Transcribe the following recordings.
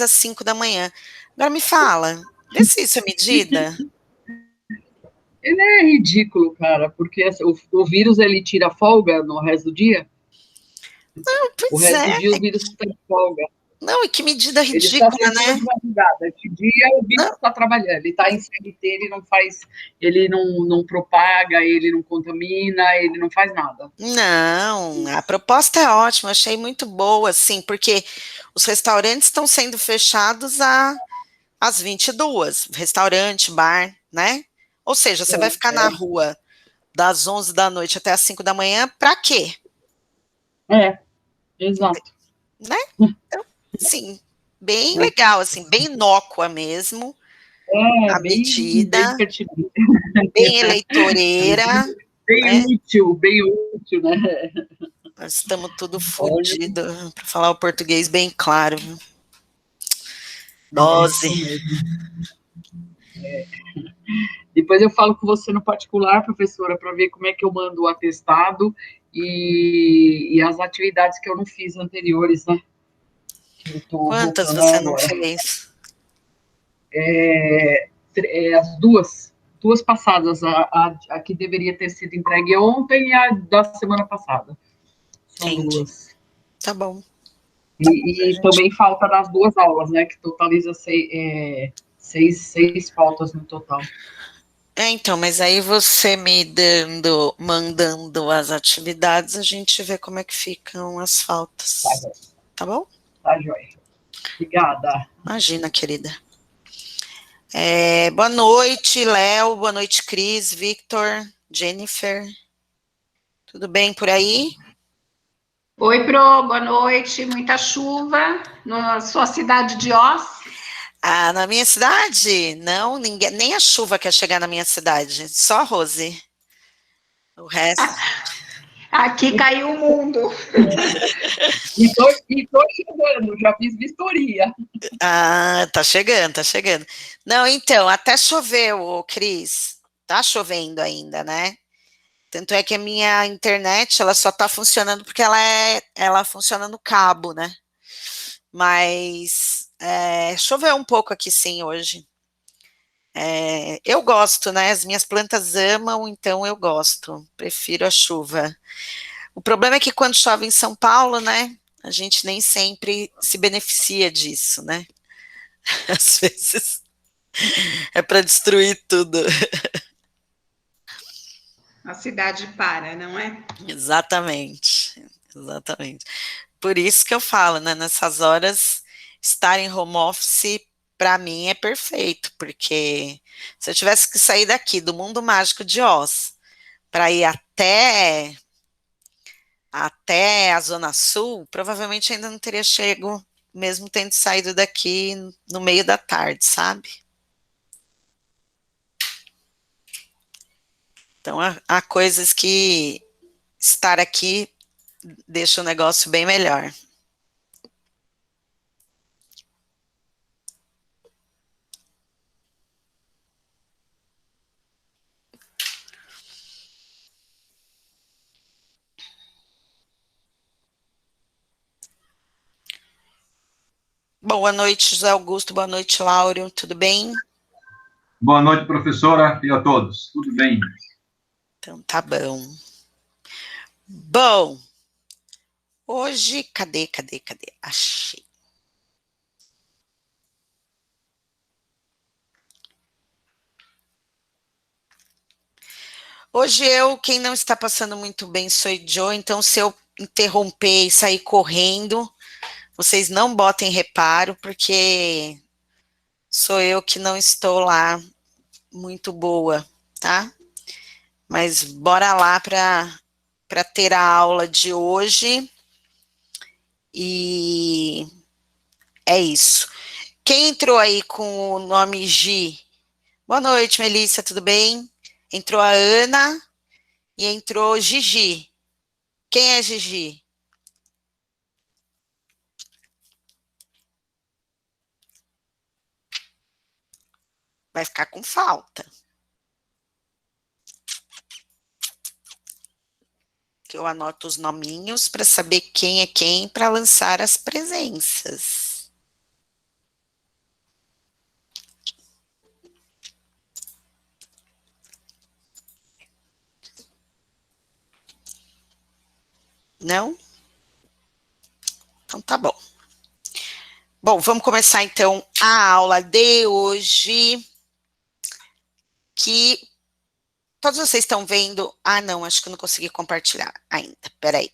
às 5 da manhã. Agora me fala, vê se isso é medida. Ele é ridículo, cara, porque o vírus ele tira folga no resto do dia. O Pois resto é, do dia o vírus está de folga. não, e que medida Ele só ridícula, circula né? de madrugada. De dia o vírus Não, está trabalhando. Ele está em CLT, ele não faz, ele não propaga, ele não contamina, ele não faz nada. não, a proposta é ótima, achei muito boa, assim, porque os restaurantes estão sendo fechados às 22, restaurante, bar, né? Ou seja, você vai ficar na rua das 11 da noite até as 5 da manhã, para quê? É, exato. Né? Então, sim, bem legal, assim, bem inócua mesmo, É, a bem medida, pertinente. bem eleitoreira, né? Bem útil, né? Nós estamos tudo Olha, fodido, para falar o português bem claro. é Dose. isso mesmo. Depois eu falo com você no particular, professora, para ver como é que eu mando o atestado e as atividades que eu não fiz anteriores, né? Que eu estou Quantas voltando você não agora. fez? As duas passadas, a que deveria ter sido entregue ontem e a da semana passada. São Entendi. duas. Tá bom. E também falta das duas aulas, né? Que totaliza seis faltas no total. Então, mas aí você me mandando as atividades, a gente vê como é que ficam as Tá, faltas. Tá bom? tá joia. Obrigada. Imagina, querida. Boa noite, Léo. Boa noite, Cris, Victor, Jennifer. Tudo bem por aí? Oi, Pro, boa noite. Muita chuva na sua cidade de Oz. Ah, na minha cidade? Não, ninguém, nem a chuva quer chegar na minha cidade. Só a Rose. O resto. Aqui caiu o mundo. E tô chegando, já fiz vistoria. Ah, tá chegando, tá chegando. Não, então, até choveu, ô Cris. Tá chovendo ainda, né? Tanto é que a minha internet, ela só tá funcionando porque ela funciona no cabo, né? Mas choveu um pouco aqui sim hoje. Eu gosto, né? As minhas plantas amam, então eu gosto. Prefiro a chuva. O problema é que quando chove em São Paulo, né? A gente nem sempre se beneficia disso, né? Às vezes é para destruir tudo. A cidade para, não é? Exatamente, exatamente. Por isso que eu falo, né? Nessas horas, estar em home office, para mim, é perfeito, porque se eu tivesse que sair daqui, do mundo mágico de Oz, para ir até a Zona Sul, provavelmente ainda não teria chego, mesmo tendo saído daqui no meio da tarde, sabe? Então, há coisas que estar aqui deixa o negócio bem melhor. Boa noite, José Augusto. Boa noite, Lauro. Tudo bem? Boa noite, professora, e a todos. Tudo bem? Então, tá bom. Bom, hoje, cadê? Achei. Hoje quem não está passando muito bem sou Joe, então se eu interromper e sair correndo, vocês não botem reparo, porque sou eu que não estou lá muito boa, tá? Mas bora lá para ter a aula de hoje e é isso. Quem entrou aí com o nome Gi? Boa noite, Melissa, tudo bem? Entrou a Ana e entrou Gigi. Quem é Gigi? Vai ficar com falta. Que eu anoto os nominhos para saber quem é quem para lançar as presenças. Não? Então tá bom. Bom, vamos começar então a aula de hoje, que todos vocês estão vendo... Ah, não, acho que eu não consegui compartilhar ainda, peraí.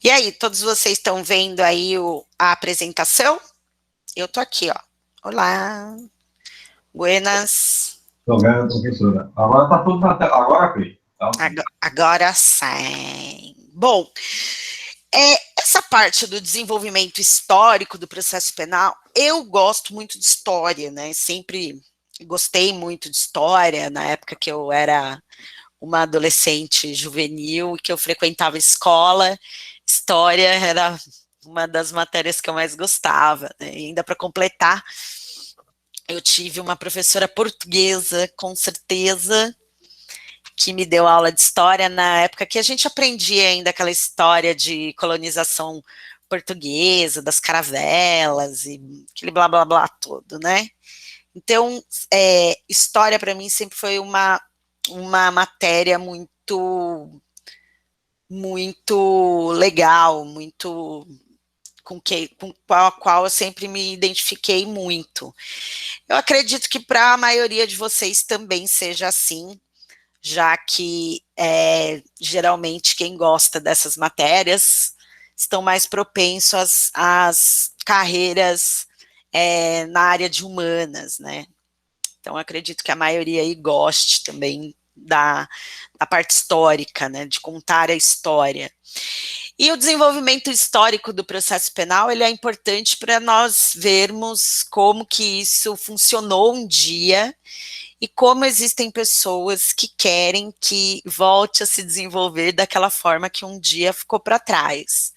E aí, todos vocês estão vendo aí a apresentação? Eu tô aqui, ó. Olá. Buenas. Estou vendo, professora. Agora está tudo na tela. Agora, Cris? Agora sim. Bom, essa parte do desenvolvimento histórico do processo penal, eu gosto muito de história, né? Sempre gostei muito de história, na época que eu era uma adolescente juvenil, que eu frequentava escola, história era uma das matérias que eu mais gostava, né? E ainda para completar, eu tive uma professora portuguesa, com certeza, que me deu aula de história na época que a gente aprendia ainda aquela história de colonização portuguesa, das caravelas, e aquele blá, blá, blá todo, né? Então, história para mim sempre foi uma matéria muito legal, muito com a qual eu sempre me identifiquei muito. Eu acredito que para a maioria de vocês também seja assim, já que geralmente quem gosta dessas matérias estão mais propensos às carreiras na área de humanas, né? Então, acredito que a maioria aí goste também da parte histórica, né, de contar a história. E o desenvolvimento histórico do processo penal, ele é importante para nós vermos como que isso funcionou um dia e como existem pessoas que querem que volte a se desenvolver daquela forma que um dia ficou para trás.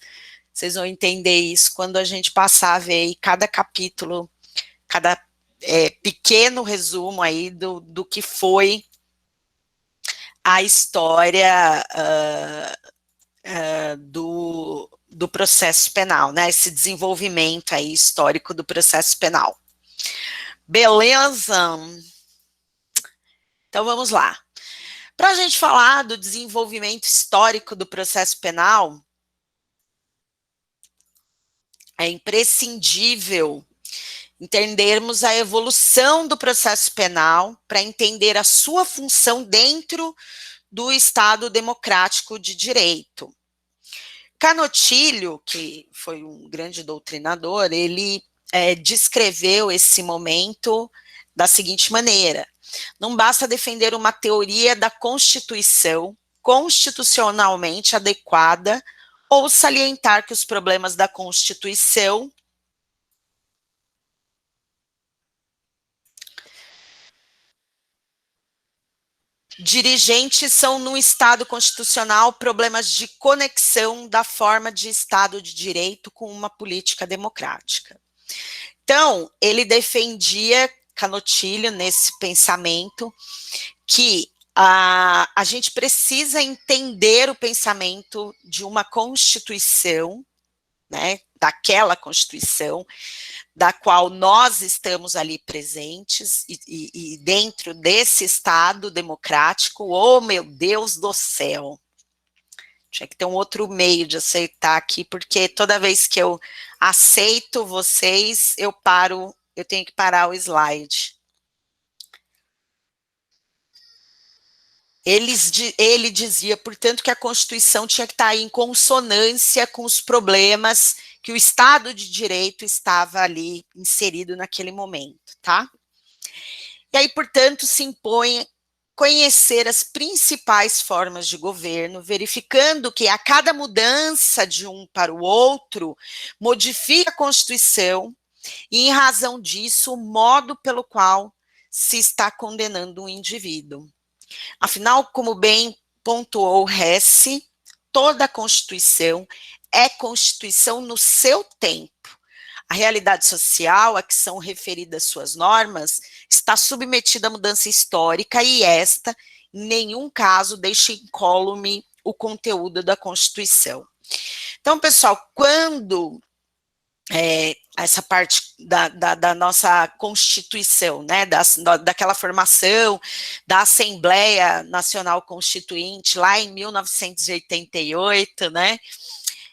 Vocês vão entender isso quando a gente passar a ver aí cada capítulo, cada pequeno resumo aí do que foi a história do processo penal, né? Esse desenvolvimento aí histórico do processo penal. Beleza? Então vamos lá. Para a gente falar do desenvolvimento histórico do processo penal, é imprescindível entendermos a evolução do processo penal para entender a sua função dentro do Estado democrático de direito. Canotilho, que foi um grande doutrinador, ele descreveu esse momento da seguinte maneira: não basta defender uma teoria da Constituição constitucionalmente adequada ou salientar que os problemas da Constituição dirigentes são, no Estado constitucional, problemas de conexão da forma de Estado de direito com uma política democrática. Então, ele defendia, Canotilho, nesse pensamento, que a gente precisa entender o pensamento de uma Constituição, né, daquela Constituição, da qual nós estamos ali presentes, e dentro desse Estado democrático, oh meu Deus do céu, tinha que ter um outro meio de aceitar aqui, porque toda vez que eu aceito vocês, eu tenho que parar o slide. Ele dizia, portanto, que a Constituição tinha que estar em consonância com os problemas que o Estado de Direito estava ali inserido naquele momento, tá? E aí, portanto, se impõe conhecer as principais formas de governo, verificando que a cada mudança de um para o outro, modifica a Constituição e, em razão disso, o modo pelo qual se está condenando um indivíduo. Afinal, como bem pontuou Hesse, toda a Constituição é Constituição no seu tempo. A realidade social a que são referidas suas normas está submetida à mudança histórica e esta, em nenhum caso, deixa incólume o conteúdo da Constituição. Então, pessoal, quando essa parte da nossa Constituição, né, daquela formação da Assembleia Nacional Constituinte, lá em 1988, né,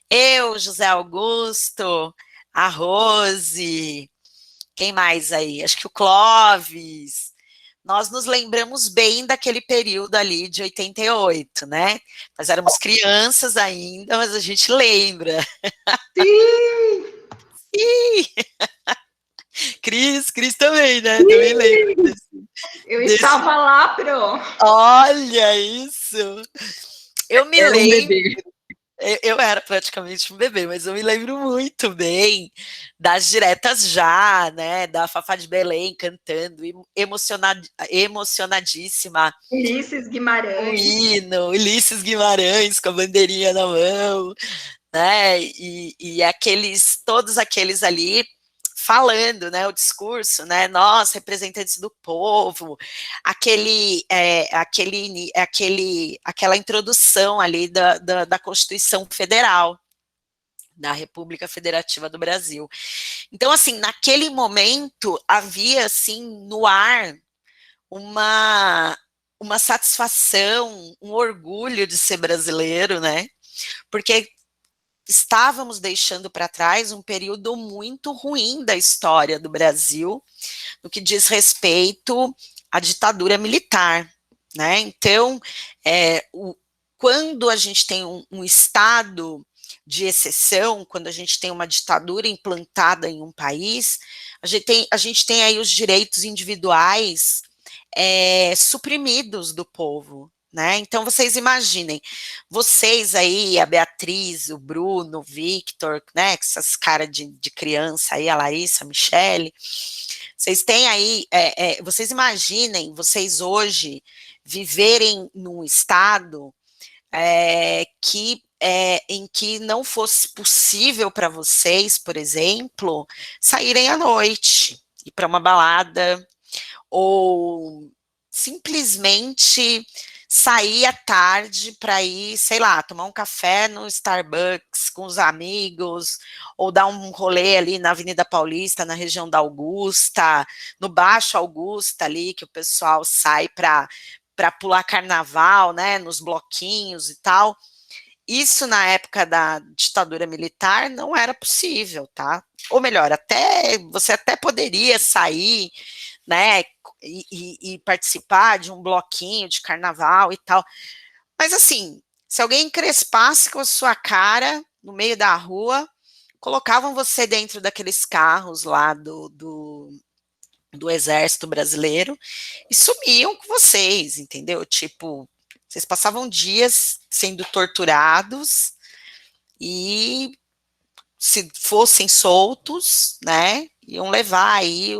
eu, José Augusto, a Rose, quem mais aí? Acho que o Clóvis, nós nos lembramos bem daquele período ali de 88, né? Nós éramos crianças ainda, mas a gente lembra. Sim! Sim! Cris também, né? Sim. Também lembro eu estava lá, Pro. Olha isso! Eu me lembro. Um bebê. Eu era praticamente um bebê, mas eu me lembro muito bem das diretas já, né, da Fafá de Belém cantando, emocionadíssima. Ulisses Guimarães. O hino, Ulisses Guimarães com a bandeirinha na mão, né, e todos aqueles ali falando, né, o discurso, né, nós, representantes do povo, aquela introdução ali da Constituição Federal, da República Federativa do Brasil. Então, assim, naquele momento, havia, assim, no ar, uma satisfação, um orgulho de ser brasileiro, né, porque estávamos deixando para trás um período muito ruim da história do Brasil, no que diz respeito à ditadura militar, né? Então, quando a gente tem um estado de exceção, quando a gente tem uma ditadura implantada em um país, a gente tem aí os direitos individuais suprimidos do povo, né? Então, vocês imaginem, vocês aí, a Beatriz, o Bruno, o Victor, né, essas caras de criança aí, a Larissa, a Michele, vocês têm aí, vocês imaginem, vocês hoje viverem num estado em que não fosse possível para vocês, por exemplo, saírem à noite, ir para uma balada, ou simplesmente sair à tarde para ir, sei lá, tomar um café no Starbucks com os amigos, ou dar um rolê ali na Avenida Paulista, na região da Augusta, no Baixo Augusta ali, que o pessoal sai para pular carnaval, né, nos bloquinhos e tal. Isso na época da ditadura militar não era possível, tá? Ou melhor, você até poderia sair, né, e participar de um bloquinho de carnaval e tal. Mas assim, se alguém encrespasse com a sua cara no meio da rua, colocavam você dentro daqueles carros lá do Exército Brasileiro e sumiam com vocês, entendeu? Tipo, vocês passavam dias sendo torturados e se fossem soltos, né, iam levar aí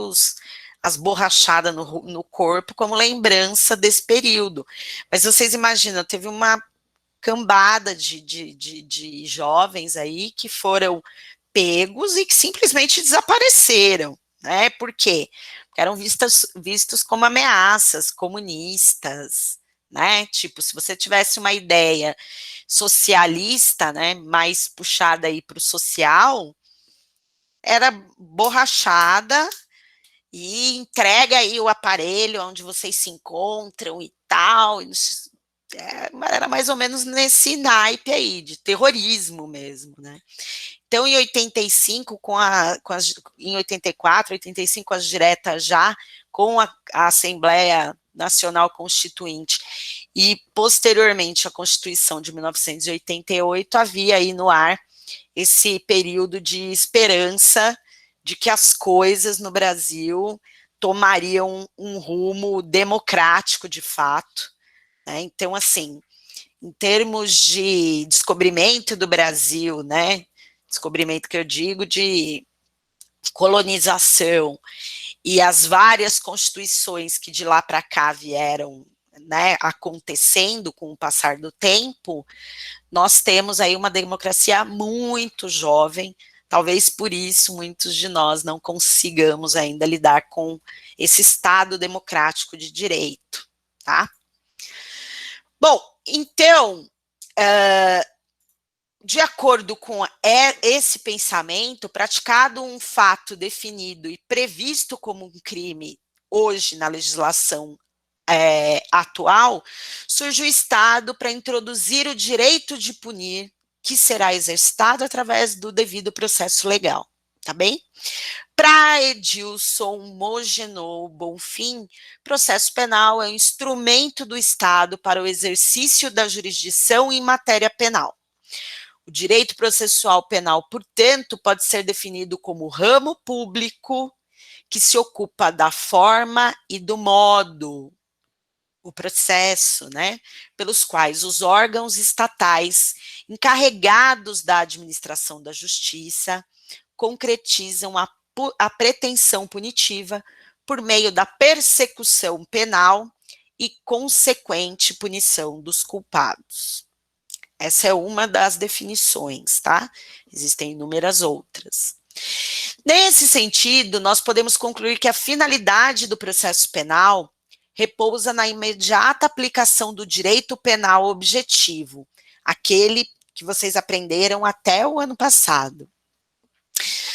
as borrachadas no corpo como lembrança desse período. Mas vocês imaginam, teve uma cambada de jovens aí que foram pegos e que simplesmente desapareceram, né? Por quê? Porque eram vistos como ameaças comunistas, né? Tipo, se você tivesse uma ideia socialista, né, mais puxada aí para o social, era borrachada e entrega aí o aparelho onde vocês se encontram e tal. Era mais ou menos nesse naipe aí, de terrorismo mesmo, né? Então, em 85, em 84, 85, as diretas já, com a Assembleia Nacional Constituinte e, posteriormente, a Constituição de 1988, havia aí no ar esse período de esperança de que as coisas no Brasil tomariam um rumo democrático de fato, né? Então, assim, em termos de descobrimento do Brasil, né, descobrimento que eu digo de colonização e as várias constituições que de lá para cá vieram, né, acontecendo com o passar do tempo, nós temos aí uma democracia muito jovem, talvez por isso muitos de nós não consigamos ainda lidar com esse Estado democrático de direito, tá? Bom, então, De acordo com esse pensamento, praticado um fato definido e previsto como um crime hoje na legislação atual, surge o Estado para introduzir o direito de punir, que será exercitado através do devido processo legal, tá bem? Para Edilson Mogenot Bonfim, processo penal é um instrumento do Estado para o exercício da jurisdição em matéria penal. O direito processual penal, portanto, pode ser definido como ramo público que se ocupa da forma e do modo, o processo, né, pelos quais os órgãos estatais encarregados da administração da justiça concretizam a pretensão punitiva por meio da persecução penal e consequente punição dos culpados. Essa é uma das definições, tá? Existem inúmeras outras. Nesse sentido, nós podemos concluir que a finalidade do processo penal repousa na imediata aplicação do direito penal objetivo, aquele que vocês aprenderam até o ano passado.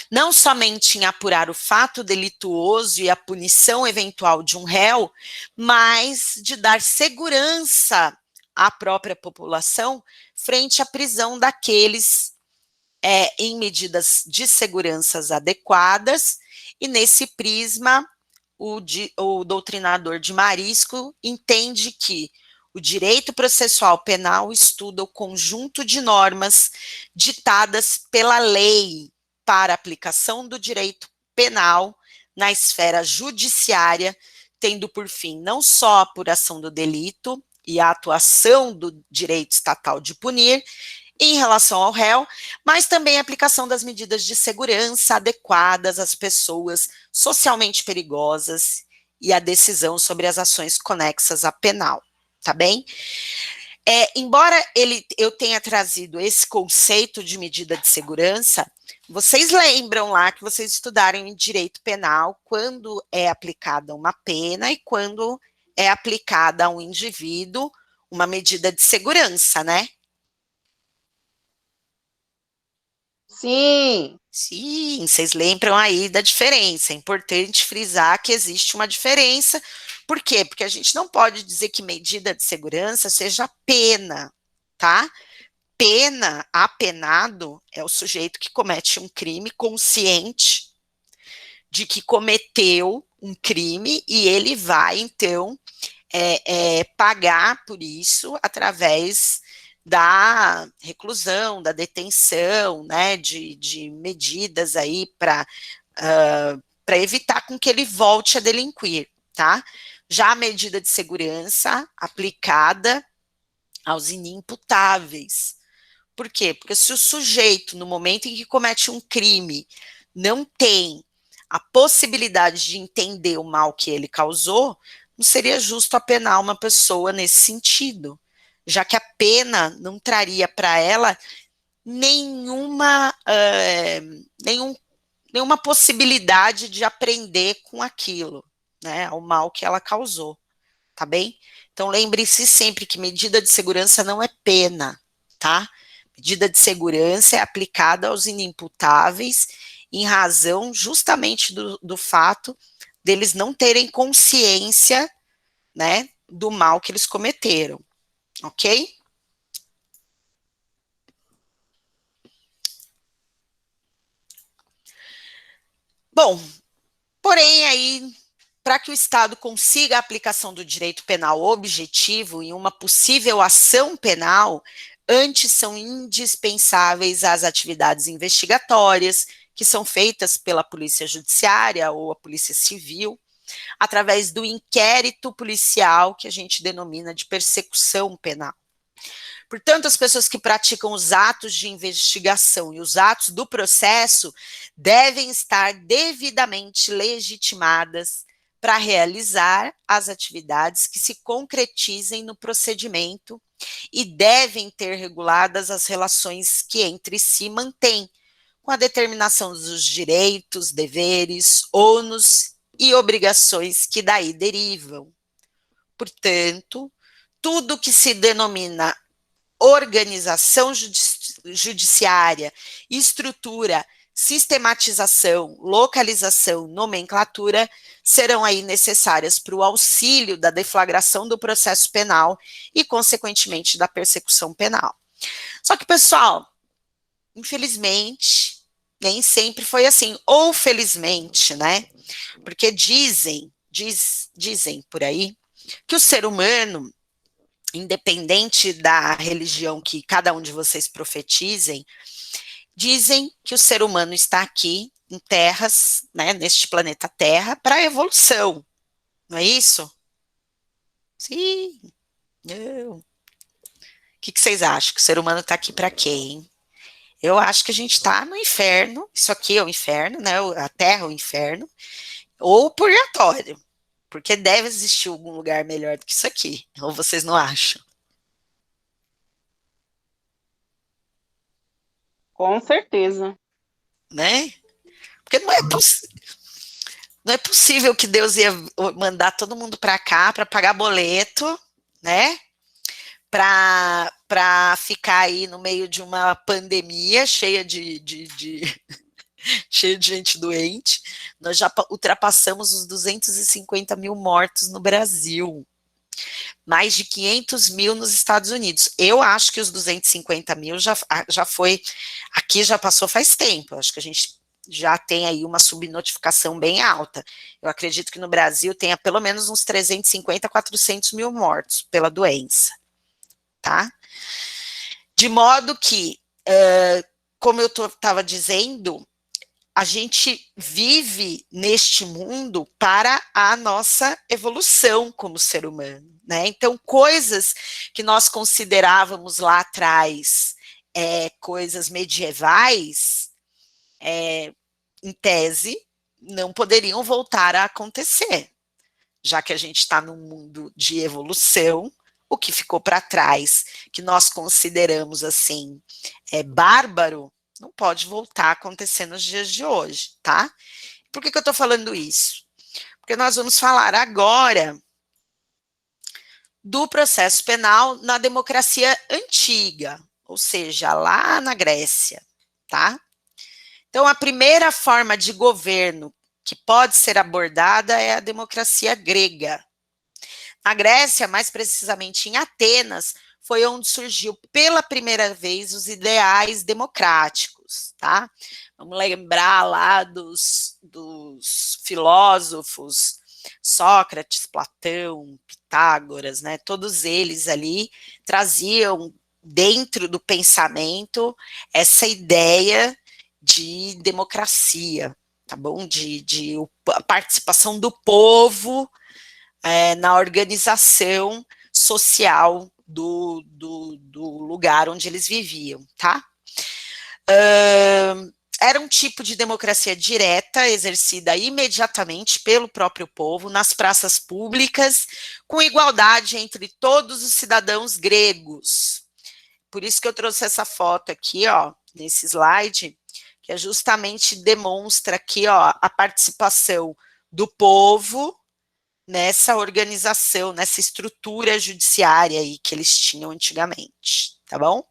Não somente em apurar o fato delituoso e a punição eventual de um réu, mas de dar segurança à própria população frente à prisão daqueles em medidas de segurança adequadas, e nesse prisma, o doutrinador de Marisco entende que o direito processual penal estuda o conjunto de normas ditadas pela lei para aplicação do direito penal na esfera judiciária, tendo por fim não só a apuração do delito e a atuação do direito estatal de punir em relação ao réu, mas também a aplicação das medidas de segurança adequadas às pessoas socialmente perigosas e a decisão sobre as ações conexas à penal, tá bem? Embora eu tenha trazido esse conceito de medida de segurança, vocês lembram lá que vocês estudaram em direito penal quando é aplicada uma pena e quando é aplicada a um indivíduo uma medida de segurança, né? Sim. Sim, vocês lembram aí da diferença. É importante frisar que existe uma diferença. Por quê? Porque a gente não pode dizer que medida de segurança seja pena, tá? Pena, apenado, é o sujeito que comete um crime consciente de que cometeu um crime e ele vai, então, pagar por isso através da reclusão, da detenção, né, de medidas aí para evitar com que ele volte a delinquir, tá? Já a medida de segurança aplicada aos inimputáveis. Por quê? Porque se o sujeito, no momento em que comete um crime, não tem a possibilidade de entender o mal que ele causou, não seria justo apenar uma pessoa nesse sentido, já que a pena não traria para ela nenhuma possibilidade de aprender com aquilo, né, o mal que ela causou, tá bem? Então, lembre-se sempre que medida de segurança não é pena, tá? Medida de segurança é aplicada aos inimputáveis em razão justamente do fato deles não terem consciência, né, do mal que eles cometeram, ok? Bom, porém aí, para que o Estado consiga a aplicação do direito penal objetivo em uma possível ação penal, antes são indispensáveis as atividades investigatórias, que são feitas pela Polícia Judiciária ou a Polícia Civil, através do inquérito policial, que a gente denomina de persecução penal. Portanto, as pessoas que praticam os atos de investigação e os atos do processo devem estar devidamente legitimadas para realizar as atividades que se concretizem no procedimento e devem ter reguladas as relações que entre si mantêm, com a determinação dos direitos, deveres, ônus e obrigações que daí derivam. Portanto, tudo que se denomina organização judiciária, estrutura, sistematização, localização, nomenclatura, serão aí necessárias para o auxílio da deflagração do processo penal e, consequentemente, da persecução penal. Só que, pessoal, infelizmente, nem sempre foi assim, ou felizmente, né? Porque dizem por aí que o ser humano, independente da religião que cada um de vocês profetizem, dizem que o ser humano está aqui em terras, né, neste planeta Terra, para a evolução. Não é isso? Sim. Não. O que vocês acham? Que o ser humano está aqui para quê, hein? Eu acho que a gente está no inferno. Isso aqui é o inferno, né? A Terra é o inferno. Ou o purgatório. Porque deve existir algum lugar melhor do que isso aqui. Ou vocês não acham? Com certeza. Né? Porque não é possível que Deus ia mandar todo mundo para cá para pagar boleto, né? Para ficar aí no meio de uma pandemia cheia cheia de gente doente. Nós já ultrapassamos os 250 mil mortos no Brasil. Mais de 500 mil nos Estados Unidos. Eu acho que os 250 mil já foi, aqui já passou faz tempo. Acho que a gente já tem aí uma subnotificação bem alta. Eu acredito que no Brasil tenha pelo menos uns 350, 400 mil mortos pela doença, tá? De modo que, como eu estava dizendo, a gente vive neste mundo para a nossa evolução como ser humano, né? Então, coisas que nós considerávamos lá atrás coisas medievais, em tese, não poderiam voltar a acontecer, já que a gente está num mundo de evolução. O que ficou para trás, que nós consideramos assim, bárbaro, não pode voltar a acontecer nos dias de hoje, tá? Por que eu estou falando isso? Porque nós vamos falar agora do processo penal na democracia antiga, ou seja, lá na Grécia, tá? Então, a primeira forma de governo que pode ser abordada é a democracia grega. Na Grécia, mais precisamente em Atenas, foi onde surgiu pela primeira vez os ideais democráticos, tá? Vamos lembrar lá dos filósofos Sócrates, Platão, Pitágoras, né? Todos eles ali traziam dentro do pensamento essa ideia de democracia, tá bom? De a participação do povo na organização social do lugar onde eles viviam, tá? Era um tipo de democracia direta, exercida imediatamente pelo próprio povo, nas praças públicas, com igualdade entre todos os cidadãos gregos. Por isso que eu trouxe essa foto aqui, ó, nesse slide, que justamente demonstra aqui, ó, a participação do povo nessa organização, nessa estrutura judiciária aí que eles tinham antigamente, tá bom?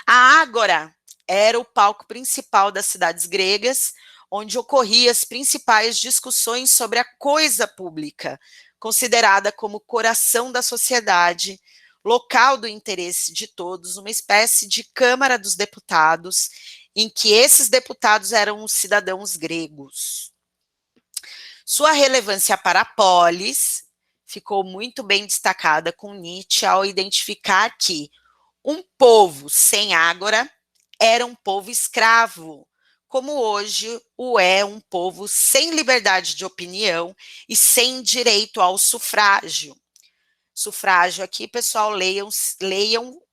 A ágora era o palco principal das cidades gregas, onde ocorriam as principais discussões sobre a coisa pública, considerada como coração da sociedade, local do interesse de todos, uma espécie de Câmara dos Deputados, em que esses deputados eram os cidadãos gregos. Sua relevância para a polis ficou muito bem destacada com Nietzsche ao identificar que um povo sem ágora era um povo escravo, como hoje o é um povo sem liberdade de opinião e sem direito ao sufrágio. Sufrágio aqui, pessoal, leiam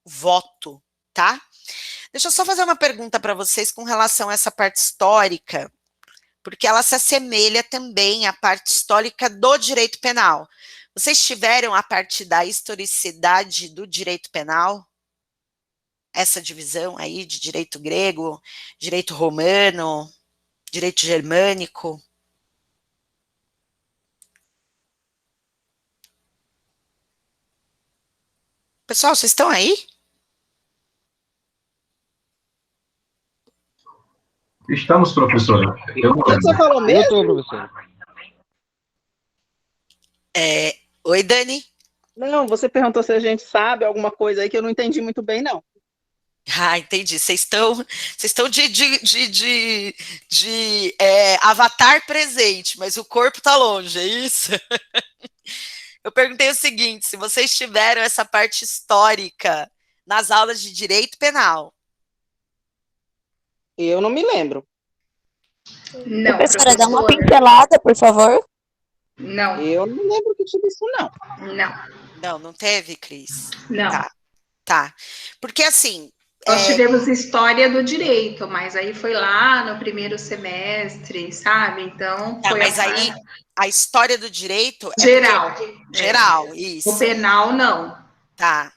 voto, tá? Deixa eu só fazer uma pergunta para vocês com relação a essa parte histórica, porque ela se assemelha também à parte histórica do direito penal. Vocês tiveram a parte da historicidade do direito penal? Essa divisão aí de direito grego, direito romano, direito germânico? Pessoal, vocês estão aí? Estamos, professora. Eu não O que você falou Eu mesmo? estou, professor. Oi, Dani. Não, você perguntou se a gente sabe alguma coisa aí que eu não entendi muito bem, não. Ah, entendi. Vocês estão de avatar presente, mas o corpo está longe, é isso? Eu perguntei o seguinte: se vocês tiveram essa parte histórica nas aulas de direito penal. Eu não me lembro. Não, Professora, dá uma professora. pincelada, por favor. Não, Eu não lembro que tive isso, não. não, Não teve, Cris? não. Tá. Porque assim, Nós tivemos história do direito, mas aí foi lá no primeiro semestre, sabe? Então, foi mas aí a história do direito é geral. geral, O isso. penal, não. Tá.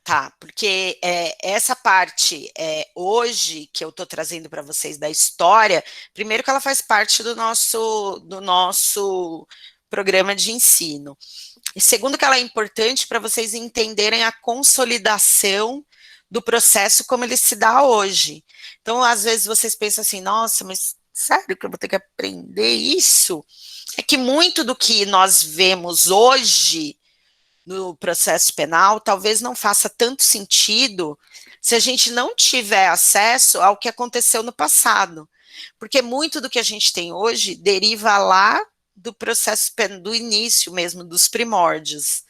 Tá, porque essa parte hoje que eu estou trazendo para vocês da história, primeiro que ela faz parte do nosso programa de ensino, e segundo que ela é importante para vocês entenderem a consolidação do processo como ele se dá hoje. Então, às vezes vocês pensam assim, nossa, mas sério que eu vou ter que aprender isso? É que muito do que nós vemos hoje no processo penal, talvez não faça tanto sentido se a gente não tiver acesso ao que aconteceu no passado. Porque muito do que a gente tem hoje deriva lá do processo do início mesmo, dos primórdios.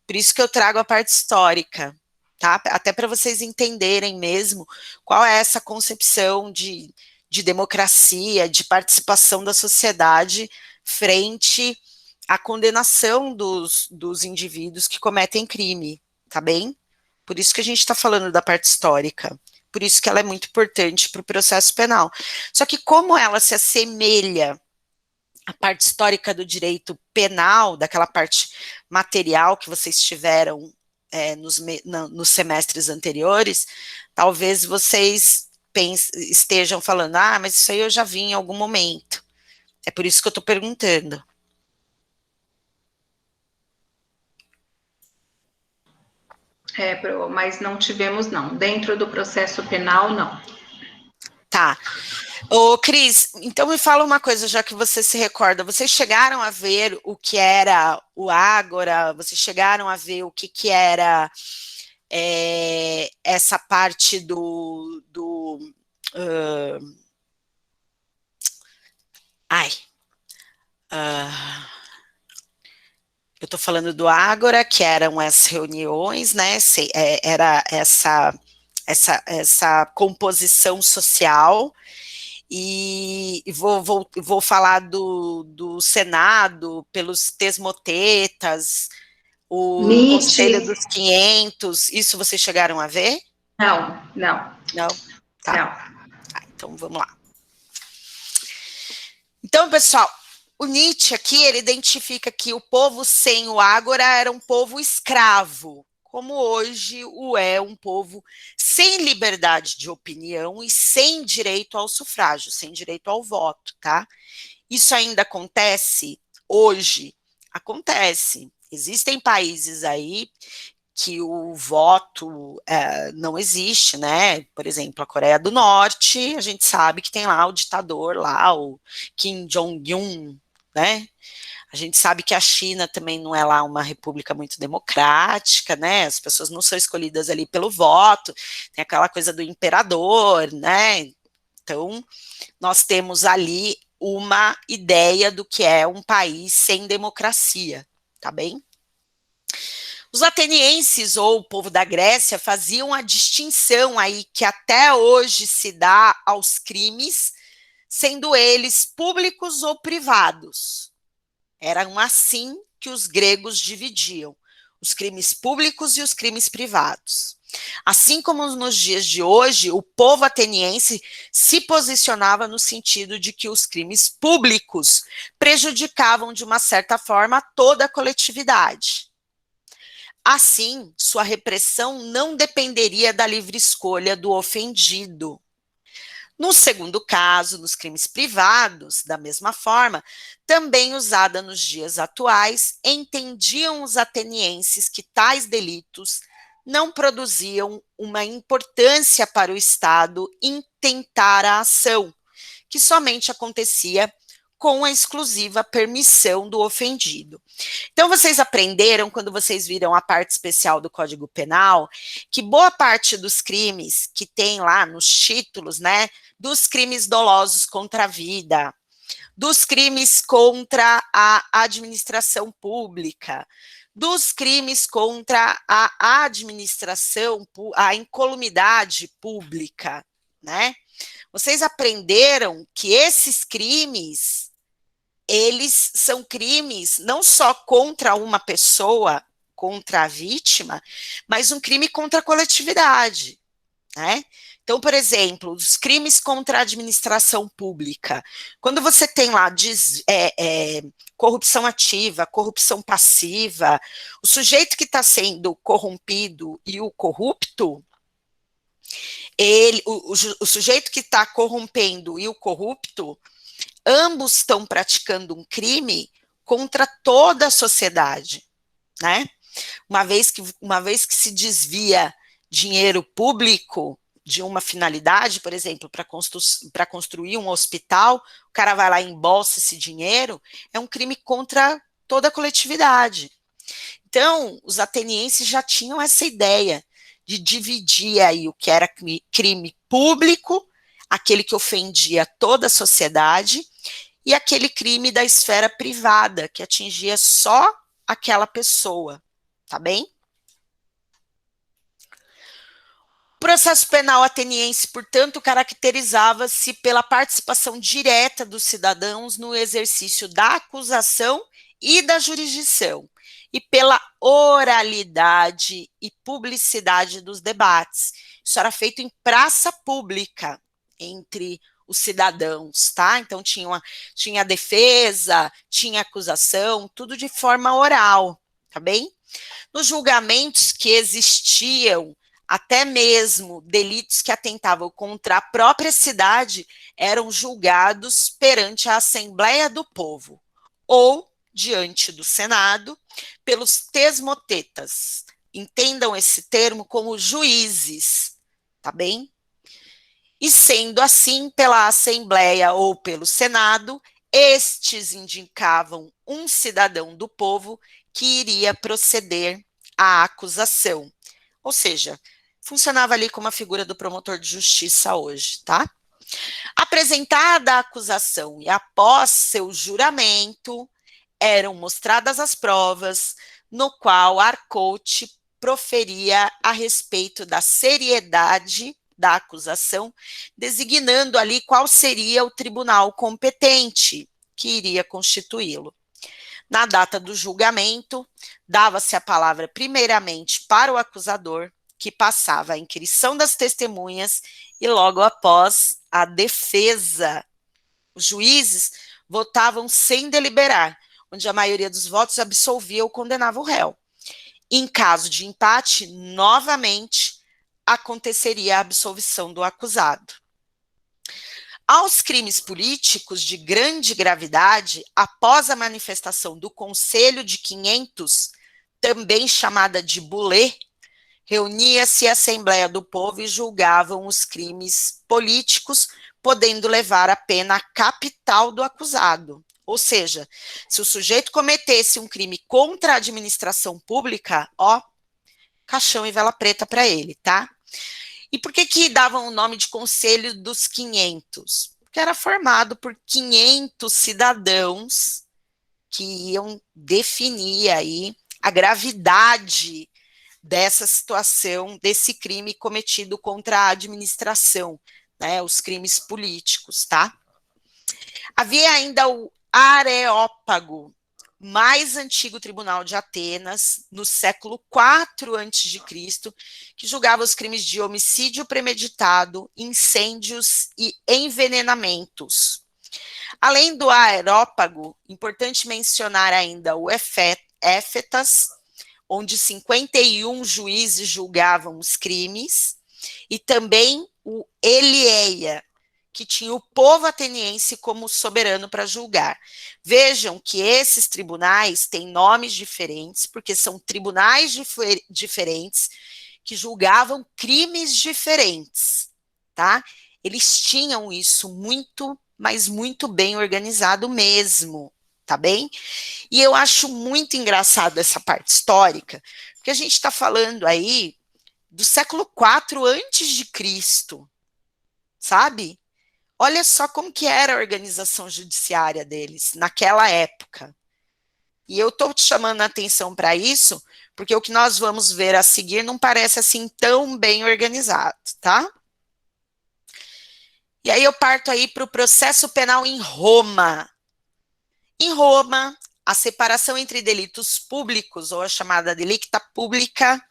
Por isso que eu trago a parte histórica, tá? Até para vocês entenderem mesmo qual é essa concepção de democracia, de participação da sociedade frente a condenação dos indivíduos que cometem crime, tá bem? Por isso que a gente está falando da parte histórica, por isso que ela é muito importante para o processo penal. Só que como ela se assemelha à parte histórica do direito penal, daquela parte material que vocês tiveram nos semestres anteriores, talvez vocês estejam falando, mas isso aí eu já vi em algum momento. É por isso que eu estou perguntando. Mas não tivemos, não. Dentro do processo penal, não. Tá. Ô, Cris, então me fala uma coisa, já que você se recorda. Vocês chegaram a ver o que era o Ágora? Vocês chegaram a ver o que era essa parte eu estou falando do Ágora, que eram as reuniões, né? Era essa composição social, e vou falar do Senado, pelos tesmotetas, o Conselho dos 500, isso vocês chegaram a ver? Não. Não? Tá. Não. Então, vamos lá. Então, pessoal, o Nietzsche aqui, ele identifica que o povo sem o Ágora era um povo escravo, como hoje o é um povo sem liberdade de opinião e sem direito ao sufrágio, sem direito ao voto, tá? Isso ainda acontece hoje? Acontece. Existem países aí que o voto não existe, né? Por exemplo, a Coreia do Norte, a gente sabe que tem lá o ditador lá, o Kim Jong-un, né? A gente sabe que a China também não é lá uma república muito democrática, né? As pessoas não são escolhidas ali pelo voto, tem aquela coisa do imperador, né? Então, nós temos ali uma ideia do que é um país sem democracia, tá bem? Os atenienses, ou o povo da Grécia, faziam a distinção aí que até hoje se dá aos crimes, sendo eles públicos ou privados. Eram assim que os gregos dividiam os crimes públicos e os crimes privados. Assim como nos dias de hoje, o povo ateniense se posicionava no sentido de que os crimes públicos prejudicavam de uma certa forma toda a coletividade. Assim, sua repressão não dependeria da livre escolha do ofendido. No segundo caso, nos crimes privados, da mesma forma, também usada nos dias atuais, entendiam os atenienses que tais delitos não produziam uma importância para o Estado intentar a ação, que somente acontecia com a exclusiva permissão do ofendido. Então, vocês aprenderam, quando vocês viram a parte especial do Código Penal, que boa parte dos crimes que tem lá nos títulos, né, dos crimes dolosos contra a vida, dos crimes contra a administração pública, dos crimes contra a administração, a incolumidade pública, né? Vocês aprenderam que esses crimes, eles são crimes não só contra uma pessoa, contra a vítima, mas um crime contra a coletividade, né? Então, por exemplo, os crimes contra a administração pública, quando você tem lá corrupção ativa, corrupção passiva, o sujeito que está sendo corrompido e o corrupto, o sujeito que está corrompendo e o corrupto, ambos estão praticando um crime contra toda a sociedade, né? Uma vez que se desvia dinheiro público de uma finalidade, por exemplo, para construir um hospital, o cara vai lá e embolsa esse dinheiro, é um crime contra toda a coletividade. Então, os atenienses já tinham essa ideia de dividir aí o que era crime público, aquele que ofendia toda a sociedade, e aquele crime da esfera privada, que atingia só aquela pessoa, tá bem? O processo penal ateniense, portanto, caracterizava-se pela participação direta dos cidadãos no exercício da acusação e da jurisdição, e pela oralidade e publicidade dos debates. Isso era feito em praça pública, entre os cidadãos, tá? Então, tinha defesa, tinha acusação, tudo de forma oral, tá bem? Nos julgamentos que existiam, até mesmo delitos que atentavam contra a própria cidade eram julgados perante a Assembleia do Povo, ou diante do Senado, pelos tesmotetas. Entendam esse termo como juízes, tá bem? E sendo assim, pela Assembleia ou pelo Senado, estes indicavam um cidadão do povo que iria proceder à acusação. Ou seja, funcionava ali como a figura do promotor de justiça hoje, tá? Apresentada a acusação e após seu juramento, eram mostradas as provas, no qual Arcote proferia a respeito da seriedade da acusação, designando ali qual seria o tribunal competente que iria constituí-lo. Na data do julgamento, dava-se a palavra primeiramente para o acusador, que passava a inquirição das testemunhas, e logo após a defesa. Os juízes votavam sem deliberar, onde a maioria dos votos absolvia ou condenava o réu. Em caso de empate, novamente, aconteceria a absolvição do acusado. Aos crimes políticos de grande gravidade, após a manifestação do Conselho de 500, também chamada de Bulê, reunia-se a Assembleia do Povo e julgavam os crimes políticos, podendo levar a pena capital do acusado. Ou seja, se o sujeito cometesse um crime contra a administração pública, ó, caixão e vela preta para ele, tá? E por que davam o nome de Conselho dos 500? Porque era formado por 500 cidadãos que iam definir aí a gravidade dessa situação, desse crime cometido contra a administração, né, os crimes políticos, tá? Havia ainda o Areópago, mais antigo tribunal de Atenas, no século IV a.C., que julgava os crimes de homicídio premeditado, incêndios e envenenamentos. Além do Areópago, importante mencionar ainda o Éfetas, onde 51 juízes julgavam os crimes, e também o Elieia, que tinha o povo ateniense como soberano para julgar. Vejam que esses tribunais têm nomes diferentes, porque são tribunais diferentes que julgavam crimes diferentes, tá? eles tinham isso muito, mas muito bem organizado mesmo, tá bem? E eu acho muito engraçado essa parte histórica, porque a gente está falando aí do século IV antes de Cristo, sabe? Olha só como que era a organização judiciária deles naquela época. E eu estou te chamando a atenção para isso, porque o que nós vamos ver a seguir não parece assim tão bem organizado, tá? E aí eu parto aí para o processo penal em Roma. Em Roma, a separação entre delitos públicos, ou a chamada delicta publica,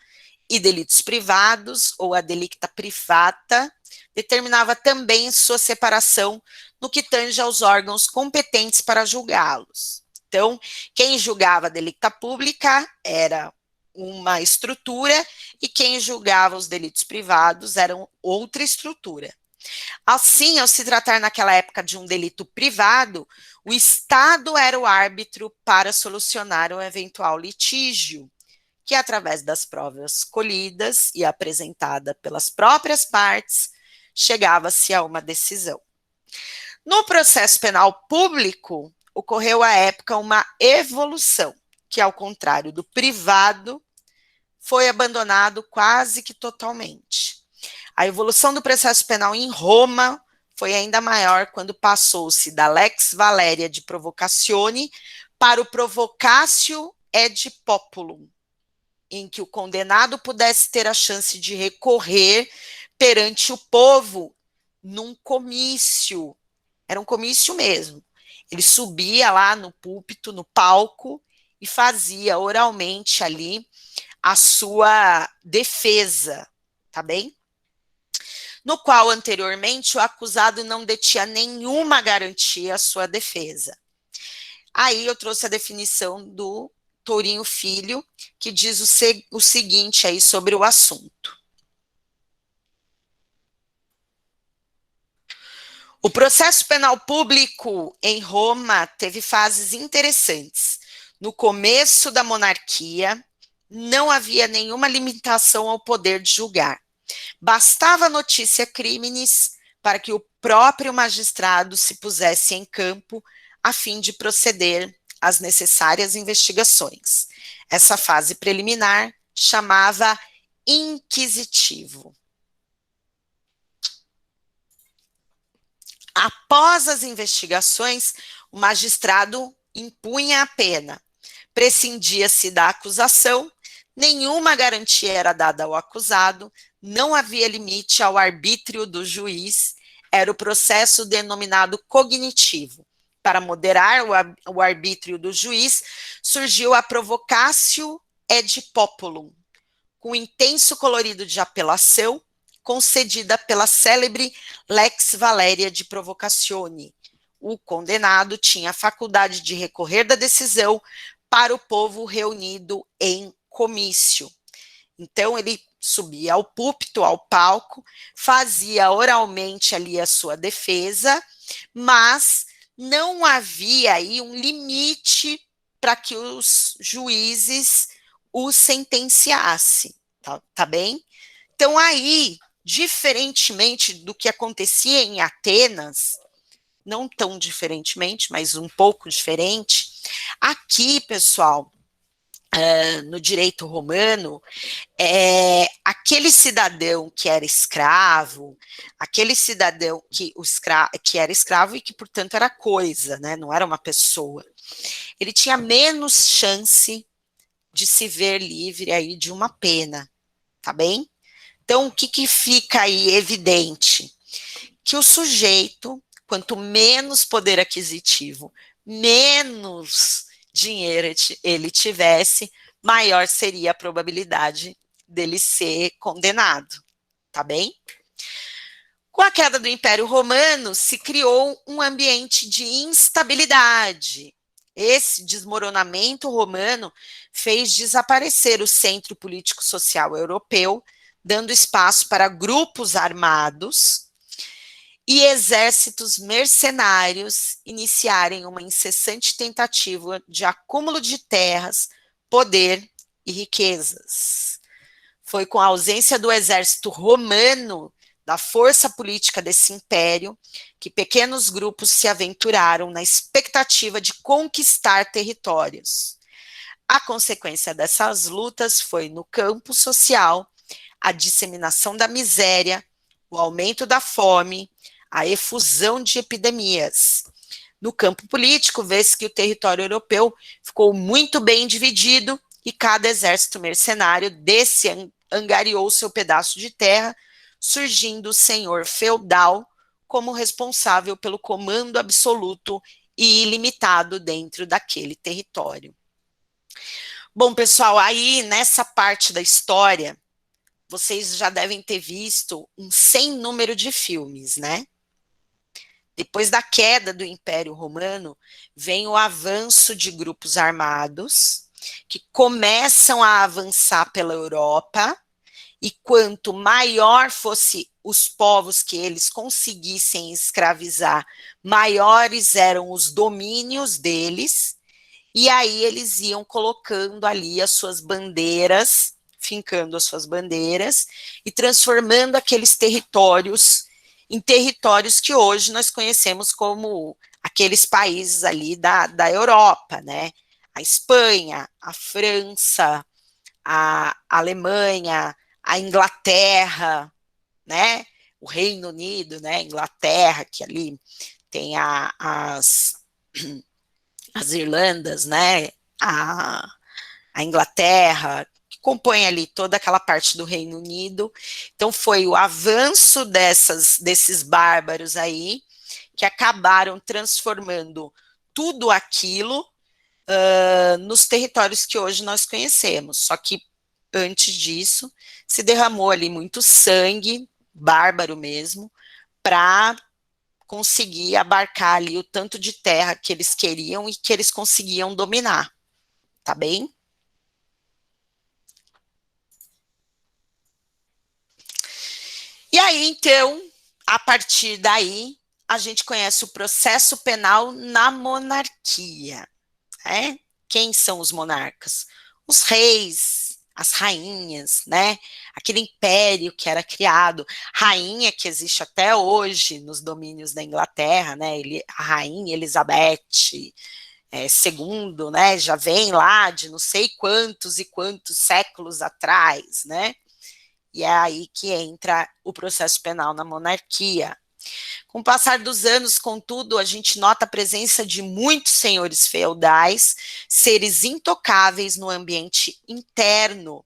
e delitos privados, ou a delicta privata, determinava também sua separação no que tange aos órgãos competentes para julgá-los. Então, quem julgava a delicta pública era uma estrutura e quem julgava os delitos privados era outra estrutura. Assim, ao se tratar naquela época de um delito privado, o Estado era o árbitro para solucionar um eventual litígio, que através das provas colhidas e apresentada pelas próprias partes, chegava-se a uma decisão. No processo penal público, ocorreu à época uma evolução, que ao contrário do privado, foi abandonado quase que totalmente. A evolução do processo penal em Roma foi ainda maior quando passou-se da lex Valéria de provocatione para o provocatio et populum, em que o condenado pudesse ter a chance de recorrer perante o povo num comício. Era um comício mesmo. Ele subia lá no púlpito, no palco, e fazia oralmente ali a sua defesa, tá bem? No qual, anteriormente, o acusado não detinha nenhuma garantia à sua defesa. Aí eu trouxe a definição do Tourinho Filho, que diz o seguinte aí sobre o assunto. O processo penal público em Roma teve fases interessantes. No começo da monarquia, não havia nenhuma limitação ao poder de julgar. Bastava notícia crimes para que o próprio magistrado se pusesse em campo a fim de proceder às necessárias investigações. Essa fase preliminar chamava inquisitivo. Após as investigações, o magistrado impunha a pena. Prescindia-se da acusação, nenhuma garantia era dada ao acusado, não havia limite ao arbítrio do juiz, era o processo denominado cognitivo. Para moderar o arbítrio do juiz, surgiu a provocatio et populum, com intenso colorido de apelação, concedida pela célebre lex Valéria de provocatione. O condenado tinha a faculdade de recorrer da decisão para o povo reunido em comício. Então, ele subia ao púlpito, ao palco, fazia oralmente ali a sua defesa, mas não havia aí um limite para que os juízes o sentenciassem, tá bem? Então, aí, diferentemente do que acontecia em Atenas, não tão diferentemente, mas um pouco diferente, aqui, pessoal, no direito romano, aquele cidadão que era escravo, aquele cidadão que era escravo e que, portanto, era coisa, né, não era uma pessoa, ele tinha menos chance de se ver livre aí de uma pena, tá bem? Então, o que fica aí evidente? Que o sujeito, quanto menos poder aquisitivo, menos dinheiro ele tivesse, maior seria a probabilidade dele ser condenado, tá bem? Com a queda do Império Romano, se criou um ambiente de instabilidade. Esse desmoronamento romano fez desaparecer o centro político-social europeu, dando espaço para grupos armados e exércitos mercenários iniciarem uma incessante tentativa de acúmulo de terras, poder e riquezas. Foi com a ausência do exército romano da força política desse império, que pequenos grupos se aventuraram na expectativa de conquistar territórios. A consequência dessas lutas foi, no campo social, a disseminação da miséria, o aumento da fome, a efusão de epidemias. No campo político, vê-se que o território europeu ficou muito bem dividido e cada exército mercenário desse angariou seu pedaço de terra, surgindo o senhor feudal como responsável pelo comando absoluto e ilimitado dentro daquele território. Bom, pessoal, aí nessa parte da história, vocês já devem ter visto um sem número de filmes, né? Depois da queda do Império Romano, vem o avanço de grupos armados, que começam a avançar pela Europa, e quanto maior fosse os povos que eles conseguissem escravizar, maiores eram os domínios deles, e aí eles iam colocando ali as suas bandeiras, fincando as suas bandeiras, e transformando aqueles territórios em territórios que hoje nós conhecemos como aqueles países ali da Europa, né? A Espanha, a França, a Alemanha, a Inglaterra, né? O Reino Unido, né? Inglaterra, que ali tem as Irlandas, né? A Inglaterra, que compõe ali toda aquela parte do Reino Unido. Então foi o avanço desses bárbaros aí que acabaram transformando tudo aquilo nos territórios que hoje nós conhecemos. Só que antes disso, se derramou ali muito sangue, bárbaro mesmo, para conseguir abarcar ali o tanto de terra que eles queriam e que eles conseguiam dominar. Tá bem? E aí, então, a partir daí, a gente conhece o processo penal na monarquia. Né? Quem são os monarcas? Os reis, as rainhas, né? Aquele império que era criado, rainha que existe até hoje nos domínios da Inglaterra, né? A rainha Elizabeth II, né? Já vem lá de não sei quantos e quantos séculos atrás, né? E é aí que entra o processo penal na monarquia. Com o passar dos anos, contudo, a gente nota a presença de muitos senhores feudais, seres intocáveis no ambiente interno,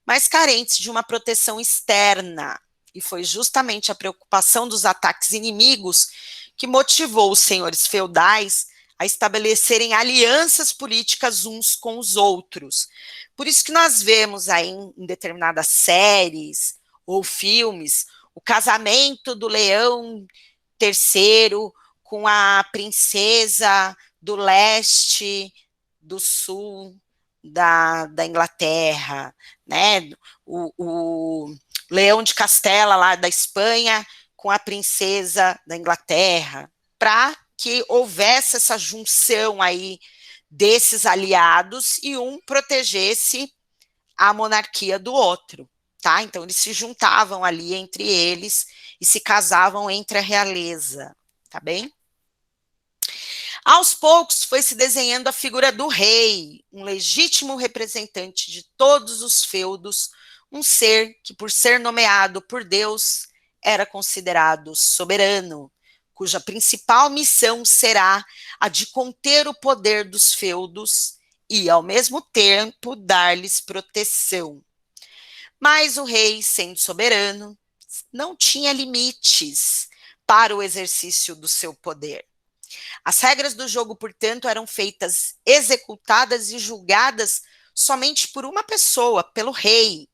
mas carentes de uma proteção externa. E foi justamente a preocupação dos ataques inimigos que motivou os senhores feudais a estabelecerem alianças políticas uns com os outros. Por isso que nós vemos aí em determinadas séries ou filmes o casamento do Leão III com a princesa do leste, do sul da Inglaterra, né? O Leão de Castela lá da Espanha com a princesa da Inglaterra, para que houvesse essa junção aí desses aliados e um protegesse a monarquia do outro, tá? Então eles se juntavam ali entre eles e se casavam entre a realeza, tá bem? Aos poucos foi se desenhando a figura do rei, um legítimo representante de todos os feudos, um ser que, por ser nomeado por Deus, era considerado soberano, cuja principal missão será a de conter o poder dos feudos e, ao mesmo tempo, dar-lhes proteção. Mas o rei, sendo soberano, não tinha limites para o exercício do seu poder. As regras do jogo, portanto, eram feitas, executadas e julgadas somente por uma pessoa, pelo rei,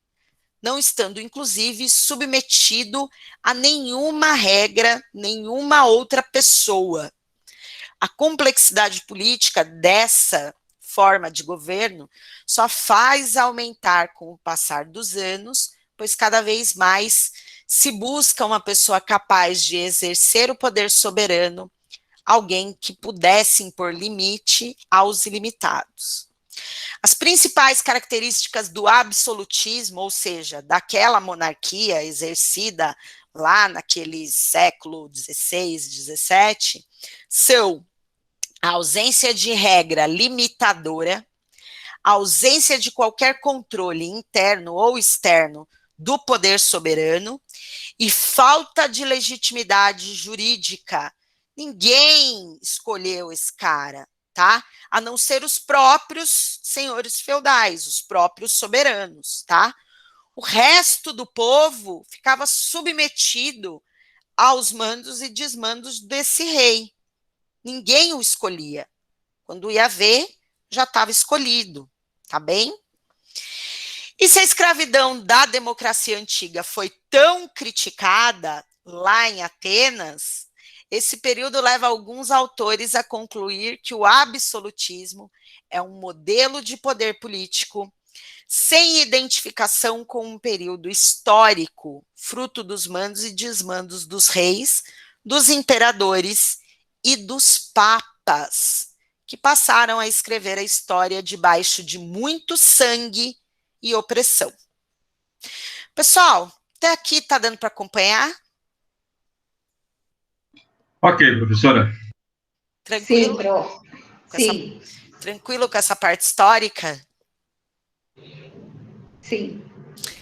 não estando, inclusive, submetido a nenhuma regra, nenhuma outra pessoa. A complexidade política dessa forma de governo só faz aumentar com o passar dos anos, pois cada vez mais se busca uma pessoa capaz de exercer o poder soberano, alguém que pudesse impor limite aos ilimitados. As principais características do absolutismo, ou seja, daquela monarquia exercida lá naquele século XVI, XVII, são a ausência de regra limitadora, a ausência de qualquer controle interno ou externo do poder soberano e falta de legitimidade jurídica. Ninguém escolheu esse cara, tá? A não ser os próprios senhores feudais, os próprios soberanos, tá? O resto do povo ficava submetido aos mandos e desmandos desse rei. Ninguém o escolhia. Quando ia ver, já estava escolhido, tá bem? E se a escravidão da democracia antiga foi tão criticada lá em Atenas, esse período leva alguns autores a concluir que o absolutismo é um modelo de poder político sem identificação com um período histórico, fruto dos mandos e desmandos dos reis, dos imperadores e dos papas, que passaram a escrever a história debaixo de muito sangue e opressão. Pessoal, até aqui tá dando para acompanhar? Ok, professora. Tranquilo? Sim, Pro. Sim, Tranquilo com essa parte histórica? sim.